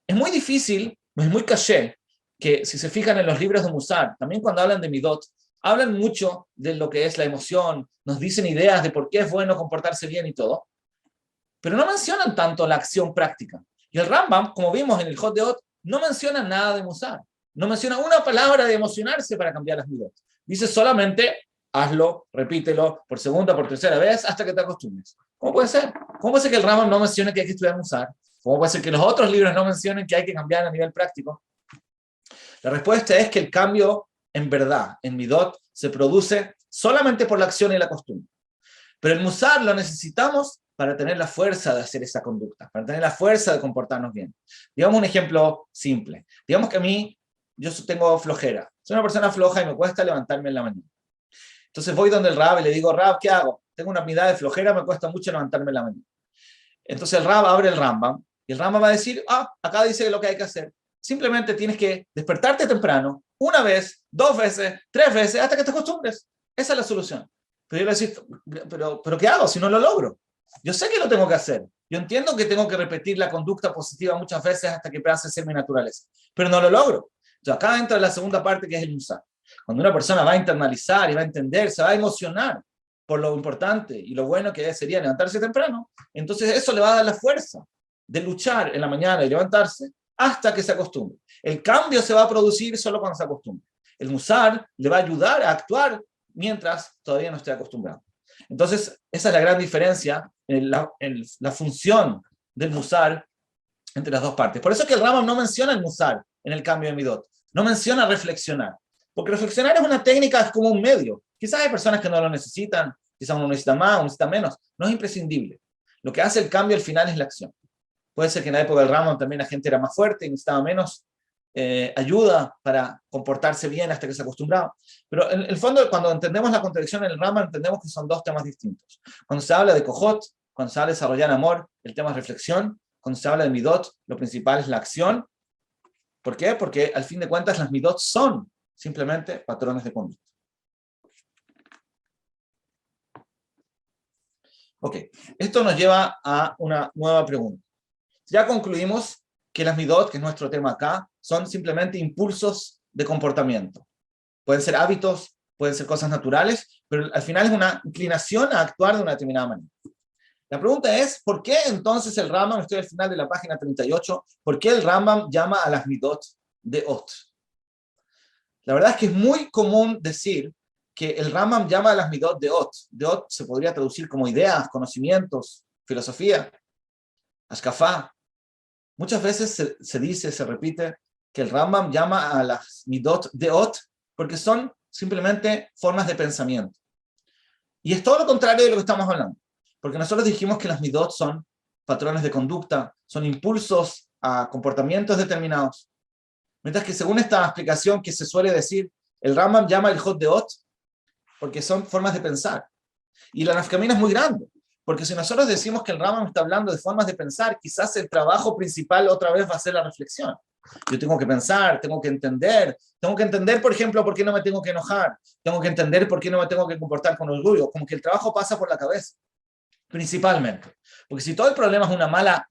Es muy difícil, es muy caché, que si se fijan en los libros de Musar, también cuando hablan de Midot, hablan mucho de lo que es la emoción, nos dicen ideas de por qué es bueno comportarse bien y todo, pero no mencionan tanto la acción práctica. Y el Rambam, como vimos en el Hot de Ot, no menciona nada de Musar, no menciona una palabra de emocionarse para cambiar las Midot. Dice solamente, hazlo, repítelo por segunda, por tercera vez, hasta que te acostumbres. ¿Cómo puede ser? ¿Cómo puede ser que el Rambam no mencione que hay que estudiar Musar? ¿Cómo puede ser que los otros libros no mencionen que hay que cambiar a nivel práctico? La respuesta es que el cambio, en verdad, en Midot, se produce solamente por la acción y la costumbre. Pero el Musar lo necesitamos para tener la fuerza de hacer esa conducta, para tener la fuerza de comportarnos bien. Digamos un ejemplo simple. Digamos que a mí, yo tengo flojera. Soy una persona floja y me cuesta levantarme en la mañana. Entonces voy donde el Rab y le digo, Rab, ¿qué hago? Tengo una mitad de flojera, me cuesta mucho levantarme en la mañana. Entonces el Rab abre el Rambam, y el Rambam va a decir, acá dice lo que hay que hacer. Simplemente tienes que despertarte temprano, una vez, 2 veces, 3 veces, hasta que te acostumbres. Esa es la solución. Pero yo le decir, ¿pero qué hago si no lo logro? Yo sé que lo tengo que hacer. Yo entiendo que tengo que repetir la conducta positiva muchas veces hasta que pase a ser mi naturaleza, pero no lo logro. Entonces acá entra la segunda parte, que es el musar. Cuando una persona va a internalizar y va a entender, se va a emocionar por lo importante y lo bueno que sería levantarse temprano, entonces eso le va a dar la fuerza de luchar en la mañana y levantarse hasta que se acostumbre. El cambio se va a producir solo cuando se acostumbre. El musar le va a ayudar a actuar mientras todavía no esté acostumbrado. Entonces, esa es la gran diferencia en la función del musar entre las dos partes. Por eso es que el Rambam no menciona el musar en el cambio de midot, no menciona reflexionar, porque reflexionar es una técnica, es como un medio. Quizás hay personas que no lo necesitan, quizás uno necesita más, uno necesita menos, no es imprescindible. Lo que hace el cambio al final es la acción. Puede ser que en la época del Rambam también la gente era más fuerte y necesitaba menos ayuda para comportarse bien hasta que se acostumbraba. Pero en el fondo, cuando entendemos la contradicción en el Rambam, entendemos que son dos temas distintos. Cuando se habla de Kohot, cuando se habla de desarrollar amor, el tema es reflexión. Cuando se habla de Midot, lo principal es la acción. ¿Por qué? Porque al fin de cuentas las Midot son simplemente patrones de conducta. Ok, esto nos lleva a una nueva pregunta. Ya concluimos que las midot, que es nuestro tema acá, son simplemente impulsos de comportamiento. Pueden ser hábitos, pueden ser cosas naturales, pero al final es una inclinación a actuar de una determinada manera. La pregunta es, ¿por qué entonces el Rambam, estoy al final de la página 38, ¿por qué el Rambam llama a las midot de Ot? La verdad es que es muy común decir que el Rambam llama a las midot de Ot. De Ot se podría traducir como ideas, conocimientos, filosofía, ashkafá. Muchas veces se dice, se repite, que el Rambam llama a las midot de Ot porque son simplemente formas de pensamiento. Y es todo lo contrario de lo que estamos hablando. Porque nosotros dijimos que las midot son patrones de conducta, son impulsos a comportamientos determinados. Mientras que según esta explicación que se suele decir, el Rambam llama el Jot de Ot porque son formas de pensar. Y la nafkamina es muy grande. Porque si nosotros decimos que el Rambam está hablando de formas de pensar, quizás el trabajo principal otra vez va a ser la reflexión. Yo tengo que pensar, tengo que entender, por ejemplo, por qué no me tengo que enojar, tengo que entender por qué no me tengo que comportar con orgullo, como que el trabajo pasa por la cabeza, principalmente. Porque si todo el problema es una mala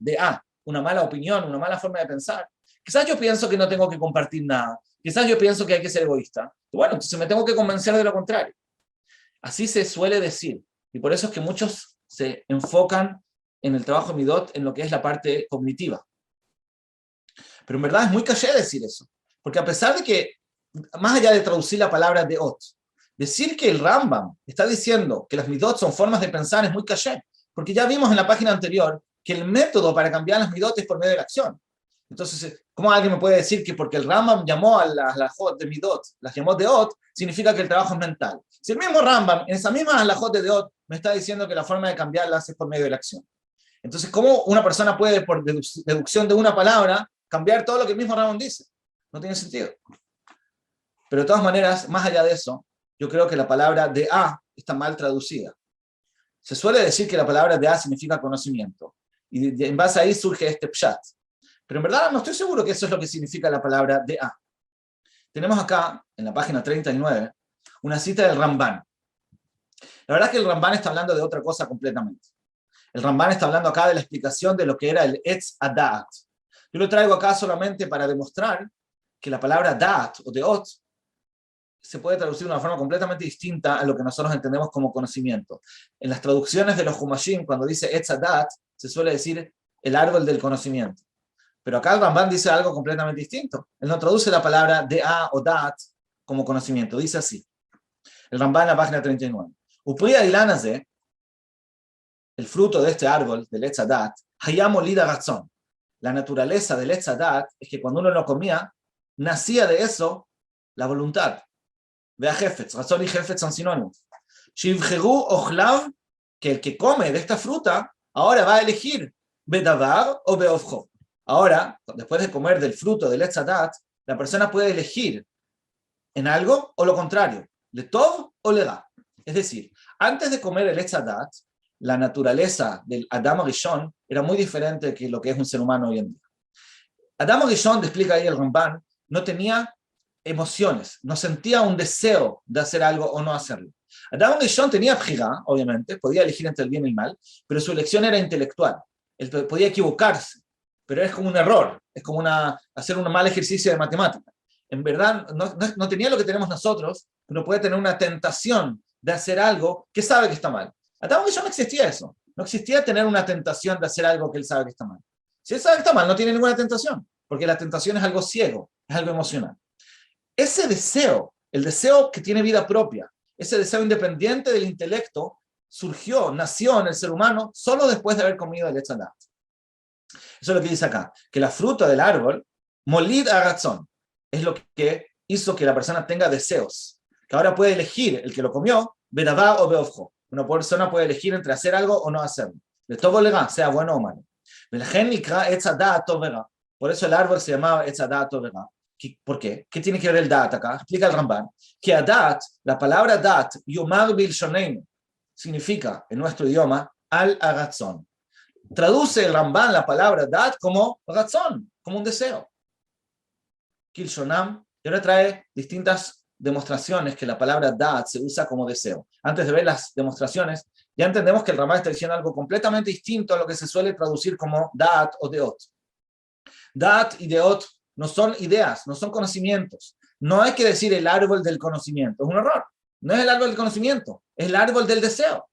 una mala opinión, una mala forma de pensar, quizás yo pienso que no tengo que compartir nada, quizás yo pienso que hay que ser egoísta. Bueno, entonces me tengo que convencer de lo contrario. Así se suele decir, y por eso es que muchos se enfocan en el trabajo midot en lo que es la parte cognitiva. Pero en verdad es muy caché decir eso, porque a pesar de que, más allá de traducir la palabra de Ot, decir que el Rambam está diciendo que las midot son formas de pensar es muy caché, porque ya vimos en la página anterior que el método para cambiar las midot es por medio de la acción. Entonces, ¿cómo alguien me puede decir que porque el Rambam llamó a las Jot de midot, las llamó de Ot, significa que el trabajo es mental? Si el mismo Rambam, en esa misma halajot de Ot, me está diciendo que la forma de cambiarlas es por medio de la acción. Entonces, ¿cómo una persona puede, por deducción de una palabra, cambiar todo lo que el mismo Rambam dice? No tiene sentido. Pero de todas maneras, más allá de eso, yo creo que la palabra de A está mal traducida. Se suele decir que la palabra de A significa conocimiento. Y en base a ahí surge este pshat. Pero en verdad no estoy seguro que eso es lo que significa la palabra de A. Tenemos acá, en la página 39, una cita del Ramban. La verdad es que el Ramban está hablando de otra cosa completamente. El Ramban está hablando acá de la explicación de lo que era el Etz Adat. Yo lo traigo acá solamente para demostrar que la palabra Dat o Deot se puede traducir de una forma completamente distinta a lo que nosotros entendemos como conocimiento. En las traducciones de los Humashim, cuando dice Etz Adat, se suele decir el árbol del conocimiento. Pero acá el Ramban dice algo completamente distinto. Él no traduce la palabra Dea o Dat como conocimiento. Dice así. El Ramban en la página 39. Upriya ilanaze, el fruto de este árbol, del Etz Adat, hayamo lida razón. La naturaleza del Etz Adat es que cuando uno lo comía, nacía de eso la voluntad. Vea Jefetz, razón y Jefetz son sinónimos. Shivjeru ochlav, que el que come de esta fruta, ahora va a elegir bedavar o beofjo. Ahora, después de comer del fruto del Etz Adat, la persona puede elegir en algo o lo contrario, le tov o le da. Es decir, antes de comer el Etz Adat, la naturaleza del Adam Rishon era muy diferente que lo que es un ser humano hoy en día. Adam Rishon, explica ahí el Ramban, no tenía emociones, no sentía un deseo de hacer algo o no hacerlo. Adam Rishon tenía bjirá, obviamente, podía elegir entre el bien y el mal, pero su elección era intelectual. Él podía equivocarse, pero es como un error, es como hacer un mal ejercicio de matemática. En verdad, no tenía lo que tenemos nosotros, pero puede tener una tentación de hacer algo que sabe que está mal. Adam Rishon no existía eso. No existía tener una tentación de hacer algo que él sabe que está mal. Si él sabe que está mal, no tiene ninguna tentación, porque la tentación es algo ciego, es algo emocional. Ese deseo, el deseo que tiene vida propia, ese deseo independiente del intelecto, nació en el ser humano solo después de haber comido el Etz Hadat. Eso es lo que dice acá, que la fruta del árbol, molid aratzon, es lo que hizo que la persona tenga deseos, que ahora puede elegir el que lo comió, bedavar o beofjo. Una persona puede elegir entre hacer algo o no hacerlo. De todo lega, sea bueno o malo. Por eso el árbol se llamaba Etz Hadat Tovera. ¿Por qué? ¿Qué tiene que ver el dat acá? Explica el Ramban. Que adat, la palabra dat, yomar bilshoneinu, significa en nuestro idioma al aratzon. Traduce el Ramban la palabra dat como ratzon, como un deseo. Kilshonam, y ahora trae distintas demostraciones que la palabra dat se usa como deseo. Antes de ver las demostraciones, ya entendemos que el Ramban está diciendo algo completamente distinto a lo que se suele traducir como dat o deot. Dat y deot no son ideas, no son conocimientos. No hay que decir el árbol del conocimiento, es un error. No es el árbol del conocimiento, es el árbol del deseo.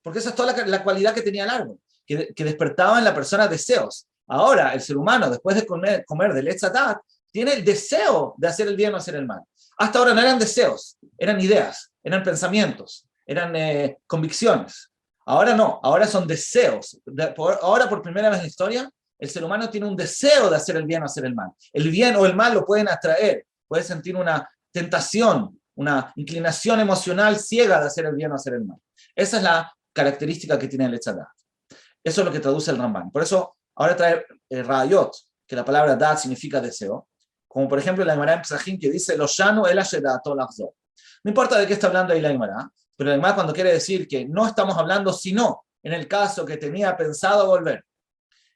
Porque esa es toda la cualidad que tenía el árbol, que despertaba en la persona deseos. Ahora, el ser humano, después de comer del Etz Hadat, tiene el deseo de hacer el bien o hacer el mal. Hasta ahora no eran deseos, eran ideas, eran pensamientos, eran convicciones. Ahora no, ahora son deseos. Ahora, por primera vez en la historia, el ser humano tiene un deseo de hacer el bien o hacer el mal. El bien o el mal lo pueden atraer, puede sentir una tentación, una inclinación emocional ciega de hacer el bien o hacer el mal. Esa es la característica que tiene el Etz Hadat. Eso es lo que traduce el Ramban. Por eso, ahora trae Ra'ayot, que la palabra dat significa deseo, como por ejemplo la Gemara en Pesachim que dice, lo shanu el ashedato lachzor. No importa de qué está hablando ahí la Gemara, pero la Gemara cuando quiere decir que no estamos hablando sino en el caso que tenía pensado volver.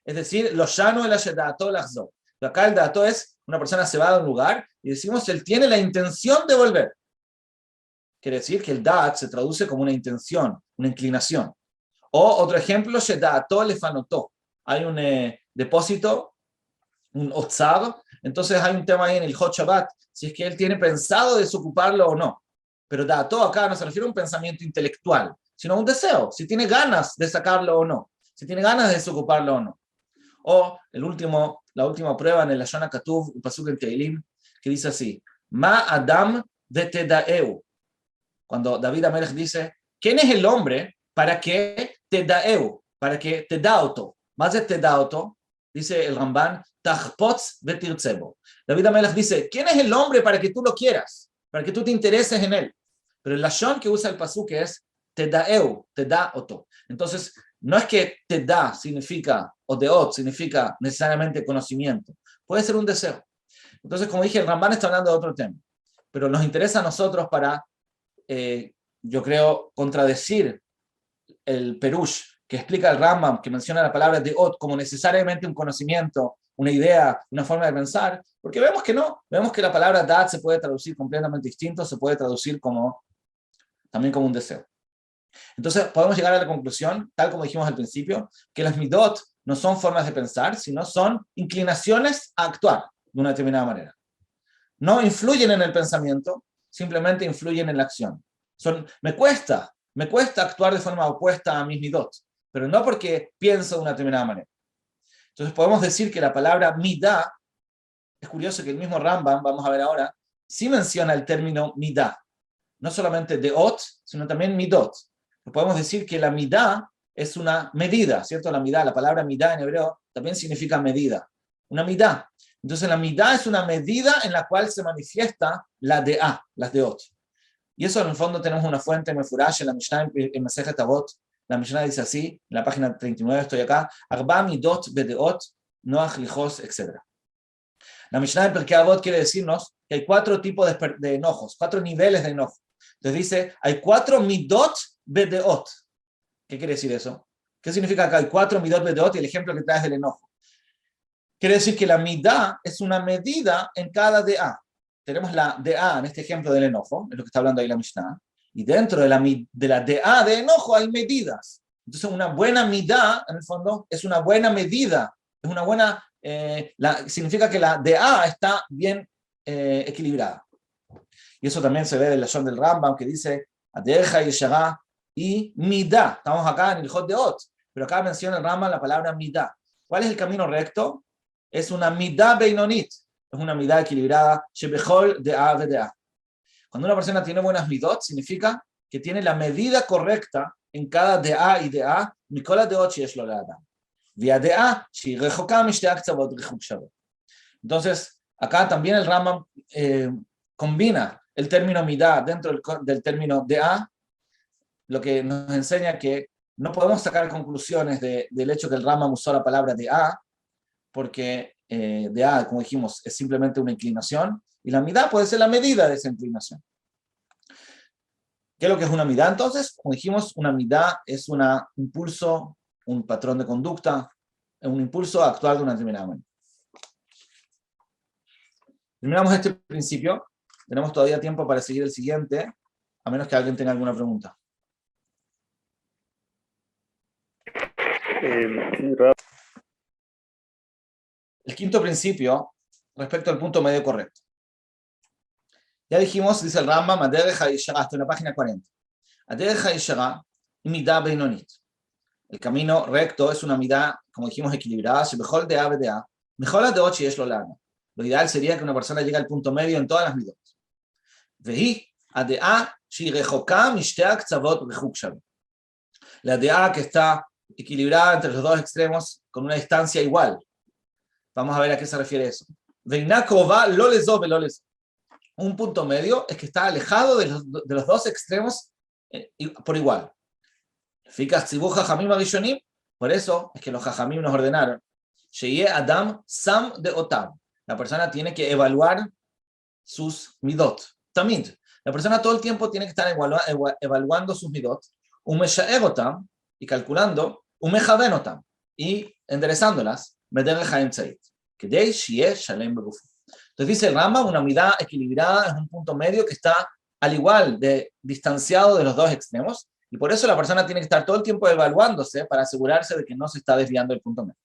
Es decir, lo shanu el ashedato lachzor. Acá el dato es, una persona se va a un lugar y decimos, él tiene la intención de volver. Quiere decir que el dat se traduce como una intención, una inclinación. O otro ejemplo, shedato lefanotó. Hay un depósito, un otzar, entonces hay un tema ahí en el Hot Shabbat, si es que él tiene pensado desocuparlo o no. Pero dato acá no se refiere a un pensamiento intelectual, sino a un deseo, si tiene ganas de sacarlo o no, si tiene ganas de desocuparlo o no. O la última prueba en el Lashon HaKatuv, un pasuk en Teilim, que dice así, Ma Adam vetedaeu. Cuando David Amelech dice, ¿quién es el hombre para que te daeu, para que te da auto? Más de te da auto, dice el Ramban, Tachpotz vetirtzebo. David Amelech dice, ¿quién es el hombre para que tú lo quieras? Para que tú te intereses en él. Pero el lashon que usa el pasuk es te daeu, te da auto. Entonces, no es que te da significa, o deot significa necesariamente conocimiento. Puede ser un deseo. Entonces, como dije, el Ramban está hablando de otro tema. Pero nos interesa a nosotros para, yo creo, contradecir el Perush que explica el Rambam, que menciona la palabra deot como necesariamente un conocimiento, una idea, una forma de pensar, porque vemos que no. Vemos que la palabra dat se puede traducir completamente distinto, se puede traducir también como un deseo. Entonces podemos llegar a la conclusión, tal como dijimos al principio, que las midot no son formas de pensar, sino son inclinaciones a actuar de una determinada manera. No influyen en el pensamiento, simplemente influyen en la acción. Me cuesta actuar de forma opuesta a mis midot, pero no porque pienso de una determinada manera. Entonces podemos decir que la palabra midá, es curioso que el mismo Rambam, vamos a ver ahora, sí menciona el término midá. No solamente deot, sino también midot. Podemos decir que la midá es una medida, ¿cierto? La palabra midá en hebreo también significa medida. Una midá. Entonces la midá es una medida en la cual se manifiesta la deá, las deot. Y eso en el fondo tenemos una fuente mefurash en la Mishnah en Masejet Avot. La Mishnah dice así, en la página 39 estoy acá, Arba midot bedeot, noach lijos, etc. La Mishnah en Perkei Avot quiere decirnos que hay 4 tipos de enojos, 4 niveles de enojo. Entonces dice, hay 4 midot bedeot, ¿Qué quiere decir eso? ¿Qué significa acá? Hay 4 midot bedot y el ejemplo que traes del enojo. Quiere decir que la midá es una medida en cada DA. Tenemos la DA en este ejemplo del enojo, es lo que está hablando ahí la Mishnah, y dentro de la DA de enojo hay medidas. Entonces una buena midá, en el fondo, es una buena medida, es una buena, significa que la DA está bien equilibrada. Y eso también se ve del lashon del Rambam, que dice, Adeja y Shagá y midá. Estamos acá en el Hot de Ot, pero acá menciona el Rambam la palabra midá. ¿Cuál es el camino recto? Es una midá beinonit, es una midá equilibrada, shebechol de A de A. Cuando una persona tiene buenas midot, significa que tiene la medida correcta en cada DA y DA, mikola deot sheyesh lo le'adam. Via DA, shehi rechoka mishte aktzavot rechuk shavot. Entonces, acá también el Rambam combina el término midá dentro del término DA, lo que nos enseña que no podemos sacar conclusiones del hecho que el Rambam usó la palabra DA, porque DA, como dijimos, es simplemente una inclinación, y la midá puede ser la medida de esa inclinación. ¿Qué es lo que es una midá? Entonces, como dijimos, una midá es un impulso, un patrón de conducta, un impulso a actuar de una determinada manera. Terminamos este principio. Tenemos todavía tiempo para seguir el siguiente, a menos que alguien tenga alguna pregunta. El quinto principio, respecto al punto medio correcto. Ya dijimos, dice el Rambam, Adereja y Shara, hasta en la página 40. Adereja y Shara, midá beinonit. El camino recto es una midá, como dijimos, equilibrada, mejor de A, de A. Mejor la de 8 y es lo largo. Lo ideal sería que una persona llegue al punto medio en todas las midot. Vehi, adea, shi rechoka, mishtea, tzavot, rechuk shavot. La DA que está equilibrada entre los dos extremos con una distancia igual. Vamos a ver a qué se refiere eso. Un punto medio es que está alejado de los dos extremos por igual. Por eso es que los jajamim nos ordenaron. Adam sam de otam. La persona tiene que evaluar sus midot. Tamid. La persona todo el tiempo tiene que estar evaluando sus midot. Otam, y calculando, otam, y enderezándolas. Entonces dice el Rambam, una midá equilibrada es un punto medio que está al igual de distanciado de los dos extremos, y por eso la persona tiene que estar todo el tiempo evaluándose para asegurarse de que no se está desviando del punto medio.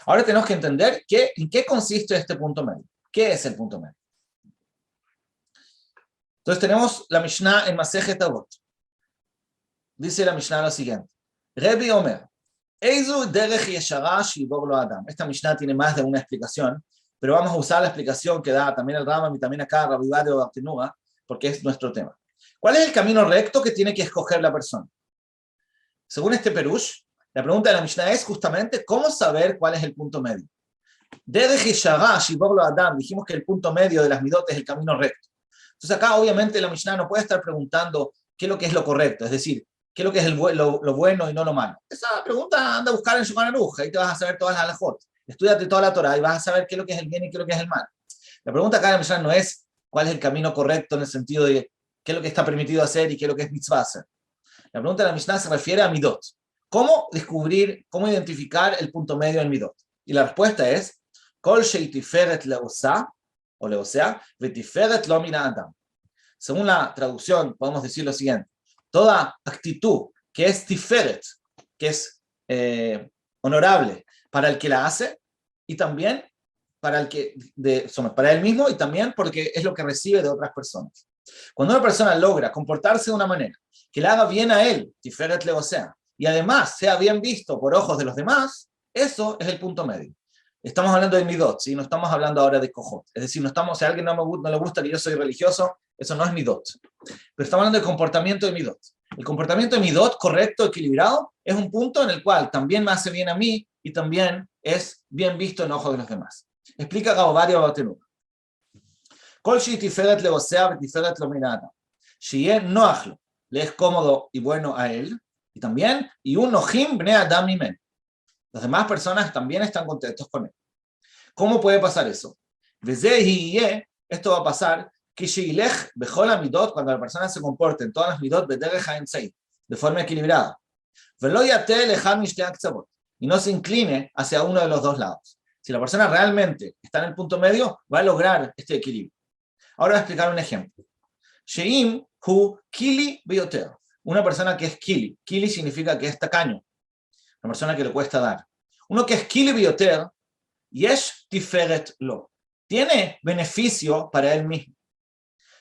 Ahora tenemos que entender en qué consiste este punto medio. ¿Qué es el punto medio? Entonces tenemos la Mishnah en Masejet Avot. Dice la Mishnah lo siguiente. Rebi Omer, esta Mishnah tiene más de una explicación, pero vamos a usar la explicación que da también el Rambam y también acá Rabbi Ovadia o Bartenura, porque es nuestro tema. ¿Cuál es el camino recto que tiene que escoger la persona? Según este Perush, la pregunta de la Mishnah es justamente cómo saber cuál es el punto medio. Dijimos que el punto medio de las midot es el camino recto. Entonces acá obviamente la Mishnah no puede estar preguntando qué es lo que es lo correcto, es decir, qué es lo que es lo bueno y no lo malo. Esa pregunta anda a buscar en Shulchan Aruch, ahí te vas a saber todas las halajot. Estúdiate toda la Torah y vas a saber qué es lo que es el bien y qué es lo que es el mal. La pregunta acá de la Mishnah no es cuál es el camino correcto en el sentido de qué es lo que está permitido hacer y qué es lo que es mitzvah hacer. La pregunta de la Mishnah se refiere a midot. ¿Cómo descubrir, cómo identificar el punto medio en midot? Y la respuesta es Kol shei tiferet leosá, o leosea, vetiferet lo mina adam. Según la traducción, podemos decir lo siguiente. Toda actitud que es tiferet, que es honorable para el que la hace, y también para él mismo, y también porque es lo que recibe de otras personas. Cuando una persona logra comportarse de una manera que le haga bien a él, tiferet leosea, y además sea bien visto por ojos de los demás, eso es el punto medio. Estamos hablando de midot, ¿sí? No estamos hablando ahora de kohot. Es decir, si a alguien no le gusta que yo soy religioso, eso no es midot. Pero estamos hablando de comportamiento de midot. El comportamiento de midot correcto, equilibrado, es un punto en el cual también me hace bien a mí y también es bien visto en ojos de los demás. Explica Rabbi Ovadia Bartenura. Kol shi tiferet leosea tiferet lo minata. Shiye noach lo, le es cómodo y bueno a él, y también, y un nohim bnei adam mimen. Las demás personas también están contentos con él. ¿Cómo puede pasar eso? Esto va a pasar cuando la persona se comporte en todas las midot de forma equilibrada. Velo yate lejam mishte aktzavot, y no se incline hacia uno de los dos lados. Si la persona realmente está en el punto medio, va a lograr este equilibrio. Ahora voy a explicar un ejemplo. Sheim hu kili beyoter. Una persona que es kili. Kili significa que es tacaño. Una persona que le cuesta dar. Uno que es kili beyoter, yesh tiferet lo. Tiene beneficio para él mismo.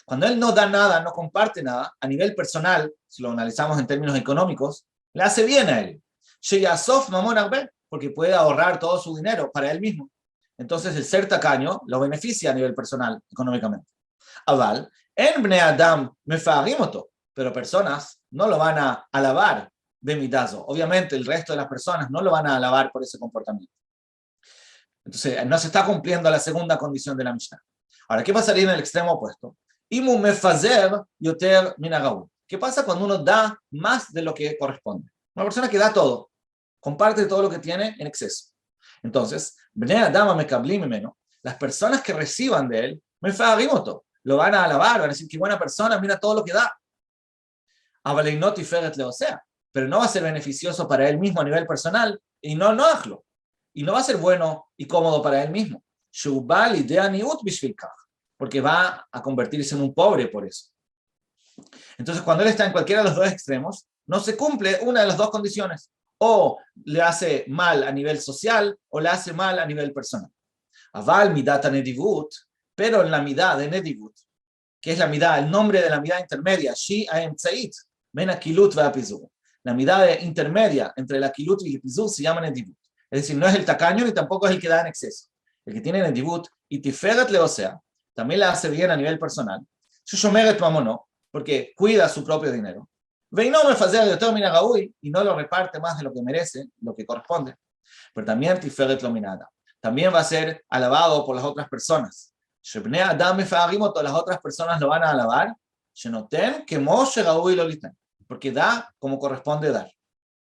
Cuando él no da nada, no comparte nada, a nivel personal, si lo analizamos en términos económicos, le hace bien a él. Sheyasof mamon arbe, porque puede ahorrar todo su dinero para él mismo. Entonces el ser tacaño lo beneficia a nivel personal, económicamente. Aval, en bnei adam mefarim oto, pero personas no lo van a alabar bemidazo. Obviamente el resto de las personas no lo van a alabar por ese comportamiento. Entonces no se está cumpliendo la segunda condición de la Mishnah. Ahora, ¿qué pasaría en el extremo opuesto? Imu mefazer yoter minagaú. ¿Qué pasa cuando uno da más de lo que corresponde? Una persona que da todo, comparte todo lo que tiene en exceso. Entonces, bnei adam mekablim mimeno, las personas que reciban de él, mefarim oto, lo van a alabar, van a decir, qué buena persona, mira todo lo que da. Avaleinot tiferet leosea, pero no va a ser beneficioso para él mismo a nivel personal, y no hazlo. Y no va a ser bueno y cómodo para él mismo. Porque va a convertirse en un pobre por eso. Entonces, cuando él está en cualquiera de los dos extremos, no se cumple una de las dos condiciones. O le hace mal a nivel social, o le hace mal a nivel personal. Aval midata nedivut, pero en la midá de nedivut, que es la midá, el nombre de la midá intermedia, shi aemtzait, ben akilut va apizur. La midá intermedia entre la akilut y el pizur se llama nedivut. Es decir, no es el tacaño ni tampoco es el que da en exceso. El que tiene nedivut y tiferet leosea, también le hace bien a nivel personal. Shomeret mamono, porque cuida su propio dinero. Veino me fazer de todo minagaui y no lo reparte más de lo que merece, lo que corresponde. Pero también tiferet lo minada. También va a ser alabado por las otras personas. Shebnei adam mefarim, todas las otras personas lo van a alabar. Shenoten que moshe gaui lo litan, porque da como corresponde dar.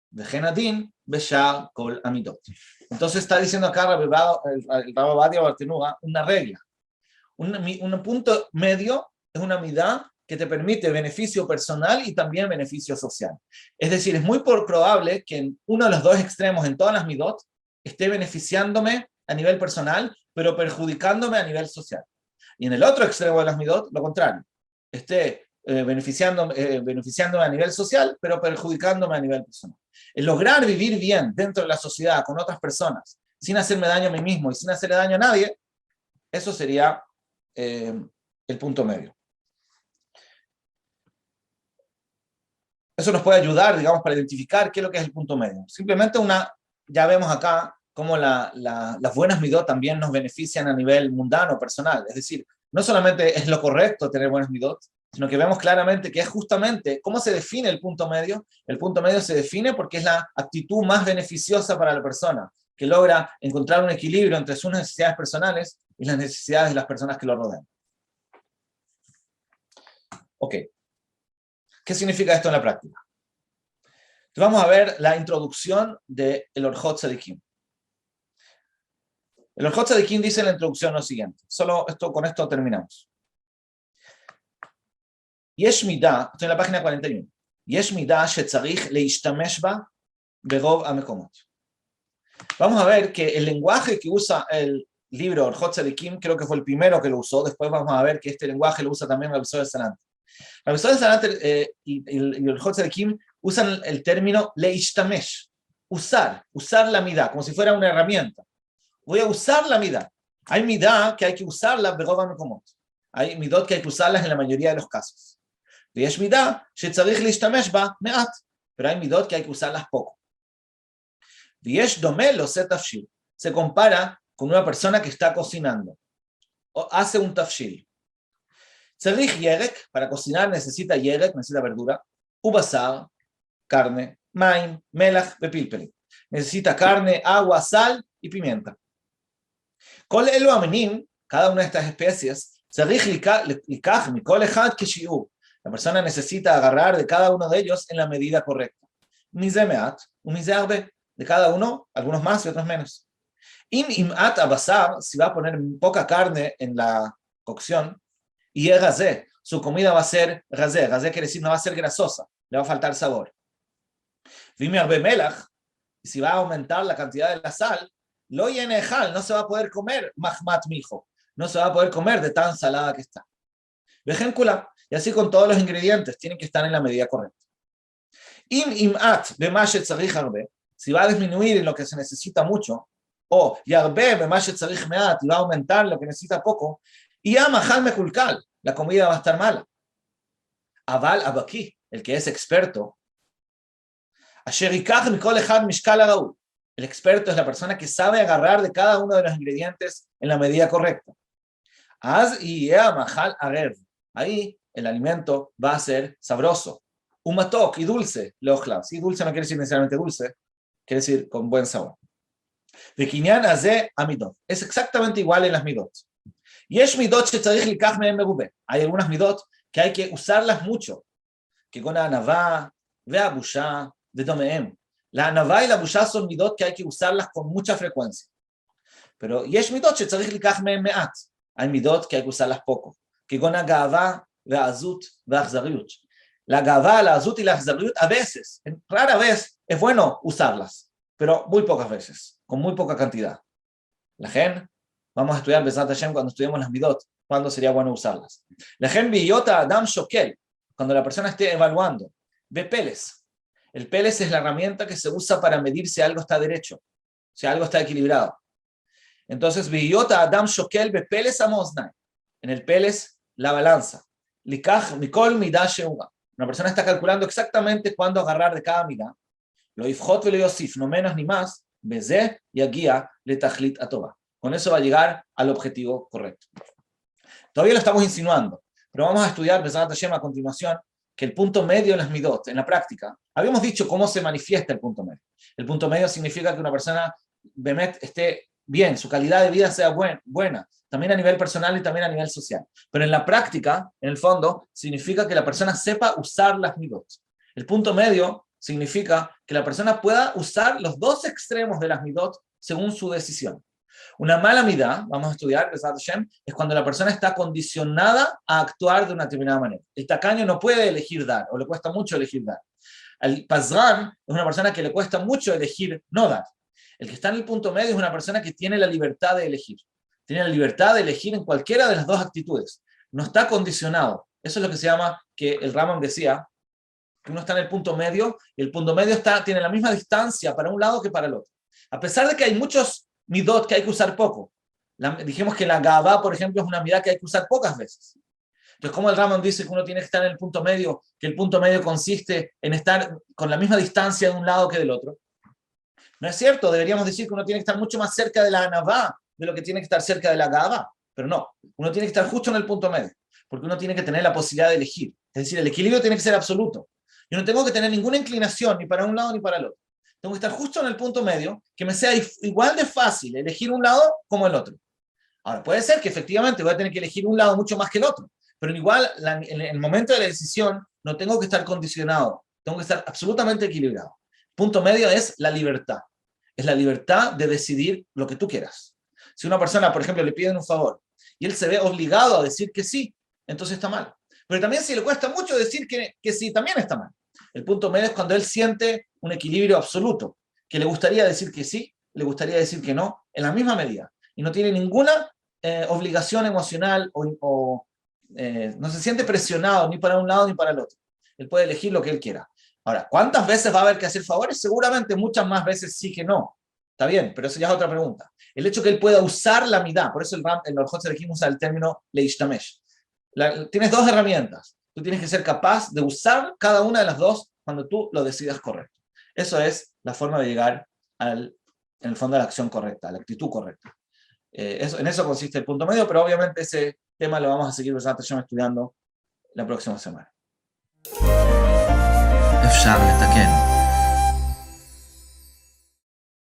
Vejenadin beshar kol amidot. Entonces está diciendo acá el Rab Ovadia Bartenura una regla. Un punto medio es una midá que te permite beneficio personal y también beneficio social. Es decir, es muy probable que en uno de los dos extremos, en todas las midot, esté beneficiándome a nivel personal, pero perjudicándome a nivel social. Y en el otro extremo de las midot, lo contrario, esté beneficiándome a nivel social, pero perjudicándome a nivel personal. El lograr vivir bien dentro de la sociedad, con otras personas, sin hacerme daño a mí mismo y sin hacerle daño a nadie, eso sería el punto medio. Eso nos puede ayudar, digamos, para identificar qué es lo que es el punto medio. Simplemente ya vemos acá cómo las buenas midot también nos benefician a nivel mundano, personal. Es decir, no solamente es lo correcto tener buenas midot, sino que vemos claramente que es justamente cómo se define el punto medio. El punto medio se define porque es la actitud más beneficiosa para la persona, que logra encontrar un equilibrio entre sus necesidades personales y las necesidades de las personas que lo rodean. Ok. ¿Qué significa esto en la práctica? Entonces vamos a ver la introducción del Orjot Tzadikim. El Orjot Tzadikim dice en la introducción lo siguiente. Con esto terminamos. Yesh midah, estoy en la página 41. Yesh midah shetzarich leishtamesh ba berov hamekomot. Vamos a ver que el lenguaje que usa el libro Orjot Tzadikim, creo que fue el primero que lo usó. Después vamos a ver que este lenguaje lo usa también Rabbi Zohar Salant. Rabbi Zohar Salant y el Orjot Tzadikim usan el término leishtamesh, usar la midah, como si fuera una herramienta. Voy a usar la midah. Hay midah que hay que usarla berov hamekomot. Hay midot que hay que usarlas en la mayoría de los casos. ויש מידה שצריך להשתמש בה מעט, pero hay midot que hay que usarlas poco. ויש דומה לעושה תבשיל, se compara con una persona que está cocinando, o hace un tafshil. צריך ירק, para cocinar necesita ירק, necesita verdura, ובשר, carne, מים, מלח ופלפלים. necesita carne, agua, sal y pimienta. כל אלו המינים, cada una de estas especies, צריך לקח מכל אחד כשיעור. La persona necesita agarrar de cada uno de ellos en la medida correcta. Mize meat, mize arbe. De cada uno, algunos más y otros menos. Imat abasar, si va a poner poca carne en la cocción, y es razé, su comida va a ser razé. Razé quiere decir no va a ser grasosa, le va a faltar sabor. Vime arbe melach, y si va a aumentar la cantidad de la sal, lo yenejal, no se va a poder comer mahmat mijo, no se va a poder comer de tan salada que está. Vejen kula, y así con todos los ingredientes, tienen que estar en la medida correcta. Imat bemashet tzarich arbe, si va a disminuir en lo que se necesita mucho, o yarbe bemashet tzarich meat, y va a aumentar lo que necesita poco, y amahal mekulkal, la comida va a estar mala. Aval abaki, el que es experto, asher yikach mikol echad mishkal haraul, el experto es la persona que sabe agarrar de cada uno de los ingredientes en la medida correcta. Az yeh mahal arev, ahí el alimento va a ser sabroso. Un matok y dulce, leochlav. Y dulce no quiere decir necesariamente dulce, quiere decir con buen sabor. De kinyan azeh amidot. Es exactamente igual en las midot. Yesh midot shetzarich likach mehem merube. Hay algunas midot que hay que usarlas mucho. Que con la anavá, ve'abusha, ve'domehem. La anavá y la busha son midot que hay que usarlas con mucha frecuencia. Pero yesh midot shetzarich likach mehem me'at. Hay midot que hay que usarlas poco. Que con la gavá, ve'azut, ve'achzariut. La gavá, la azut y la achzariut a veces, rara vez, es bueno usarlas, pero muy pocas veces, con muy poca cantidad. La gen, vamos a estudiar Besat Hashem cuando estudiemos las midot, cuándo sería bueno usarlas. La gen biyota adam shokel, cuando la persona esté evaluando. Ve peles. El peles es la herramienta que se usa para medir si algo está derecho, si algo está equilibrado. Entonces, biyota adam shokel ve peles amosnai. En el peles, la balanza. Likach mikol midah sheuga. Una persona está calculando exactamente cuándo agarrar de cada midá. Lo ifjot ve lo yosif, no menos ni más, bezeh y guía le tajlit atova. Con eso va a llegar al objetivo correcto. Todavía lo estamos insinuando, pero vamos a estudiar Besat Hashem a continuación que el punto medio en las midot, en la práctica, habíamos dicho cómo se manifiesta el punto medio. El punto medio significa que una persona bemet esté bien, su calidad de vida sea buena, también a nivel personal y también a nivel social. Pero en la práctica, en el fondo, significa que la persona sepa usar las midot. El punto medio significa que la persona pueda usar los dos extremos de las midot según su decisión. Una mala midá, vamos a estudiar, Besat Hashem, es cuando la persona está condicionada a actuar de una determinada manera. El tacaño no puede elegir dar, o le cuesta mucho elegir dar. El pazran es una persona que le cuesta mucho elegir no dar. El que está en el punto medio es una persona que tiene la libertad de elegir. Tiene la libertad de elegir en cualquiera de las dos actitudes. No está condicionado. Eso es lo que se llama, que el Rambam decía, que uno está en el punto medio, y el punto medio tiene la misma distancia para un lado que para el otro. A pesar de que hay muchos midot que hay que usar poco. Dijimos que la gavá, por ejemplo, es una midá que hay que usar pocas veces. Entonces, como el Rambam dice que uno tiene que estar en el punto medio, que el punto medio consiste en estar con la misma distancia de un lado que del otro. No es cierto, deberíamos decir que uno tiene que estar mucho más cerca de la anavá de lo que tiene que estar cerca de la gavá. Pero no, uno tiene que estar justo en el punto medio, porque uno tiene que tener la posibilidad de elegir. Es decir, el equilibrio tiene que ser absoluto. Yo no tengo que tener ninguna inclinación ni para un lado ni para el otro. Tengo que estar justo en el punto medio, que me sea igual de fácil elegir un lado como el otro. Ahora, puede ser que efectivamente voy a tener que elegir un lado mucho más que el otro, pero igual en el momento de la decisión no tengo que estar condicionado, tengo que estar absolutamente equilibrado. Punto medio es la libertad. Es la libertad de decidir lo que tú quieras. Si una persona, por ejemplo, le piden un favor y él se ve obligado a decir que sí, entonces está mal. Pero también si le cuesta mucho decir que sí, también está mal. El punto medio es cuando él siente un equilibrio absoluto, que le gustaría decir que sí, le gustaría decir que no, en la misma medida. Y no tiene ninguna obligación emocional o no se siente presionado ni para un lado ni para el otro. Él puede elegir lo que él quiera. Ahora, ¿cuántas veces va a haber que hacer favores? Seguramente muchas más veces sí que no. Está bien, pero eso ya es otra pregunta. El hecho que él pueda usar la midá, por eso el Orjot Tzadikim usa el término leishtamesh. Tienes dos herramientas. Tú tienes que ser capaz de usar cada una de las dos cuando tú lo decidas correcto. Eso es la forma de llegar en el fondo a la acción correcta, a la actitud correcta. En eso consiste el punto medio, pero obviamente ese tema lo vamos a seguir estudiando la próxima semana. אפשר לתקן.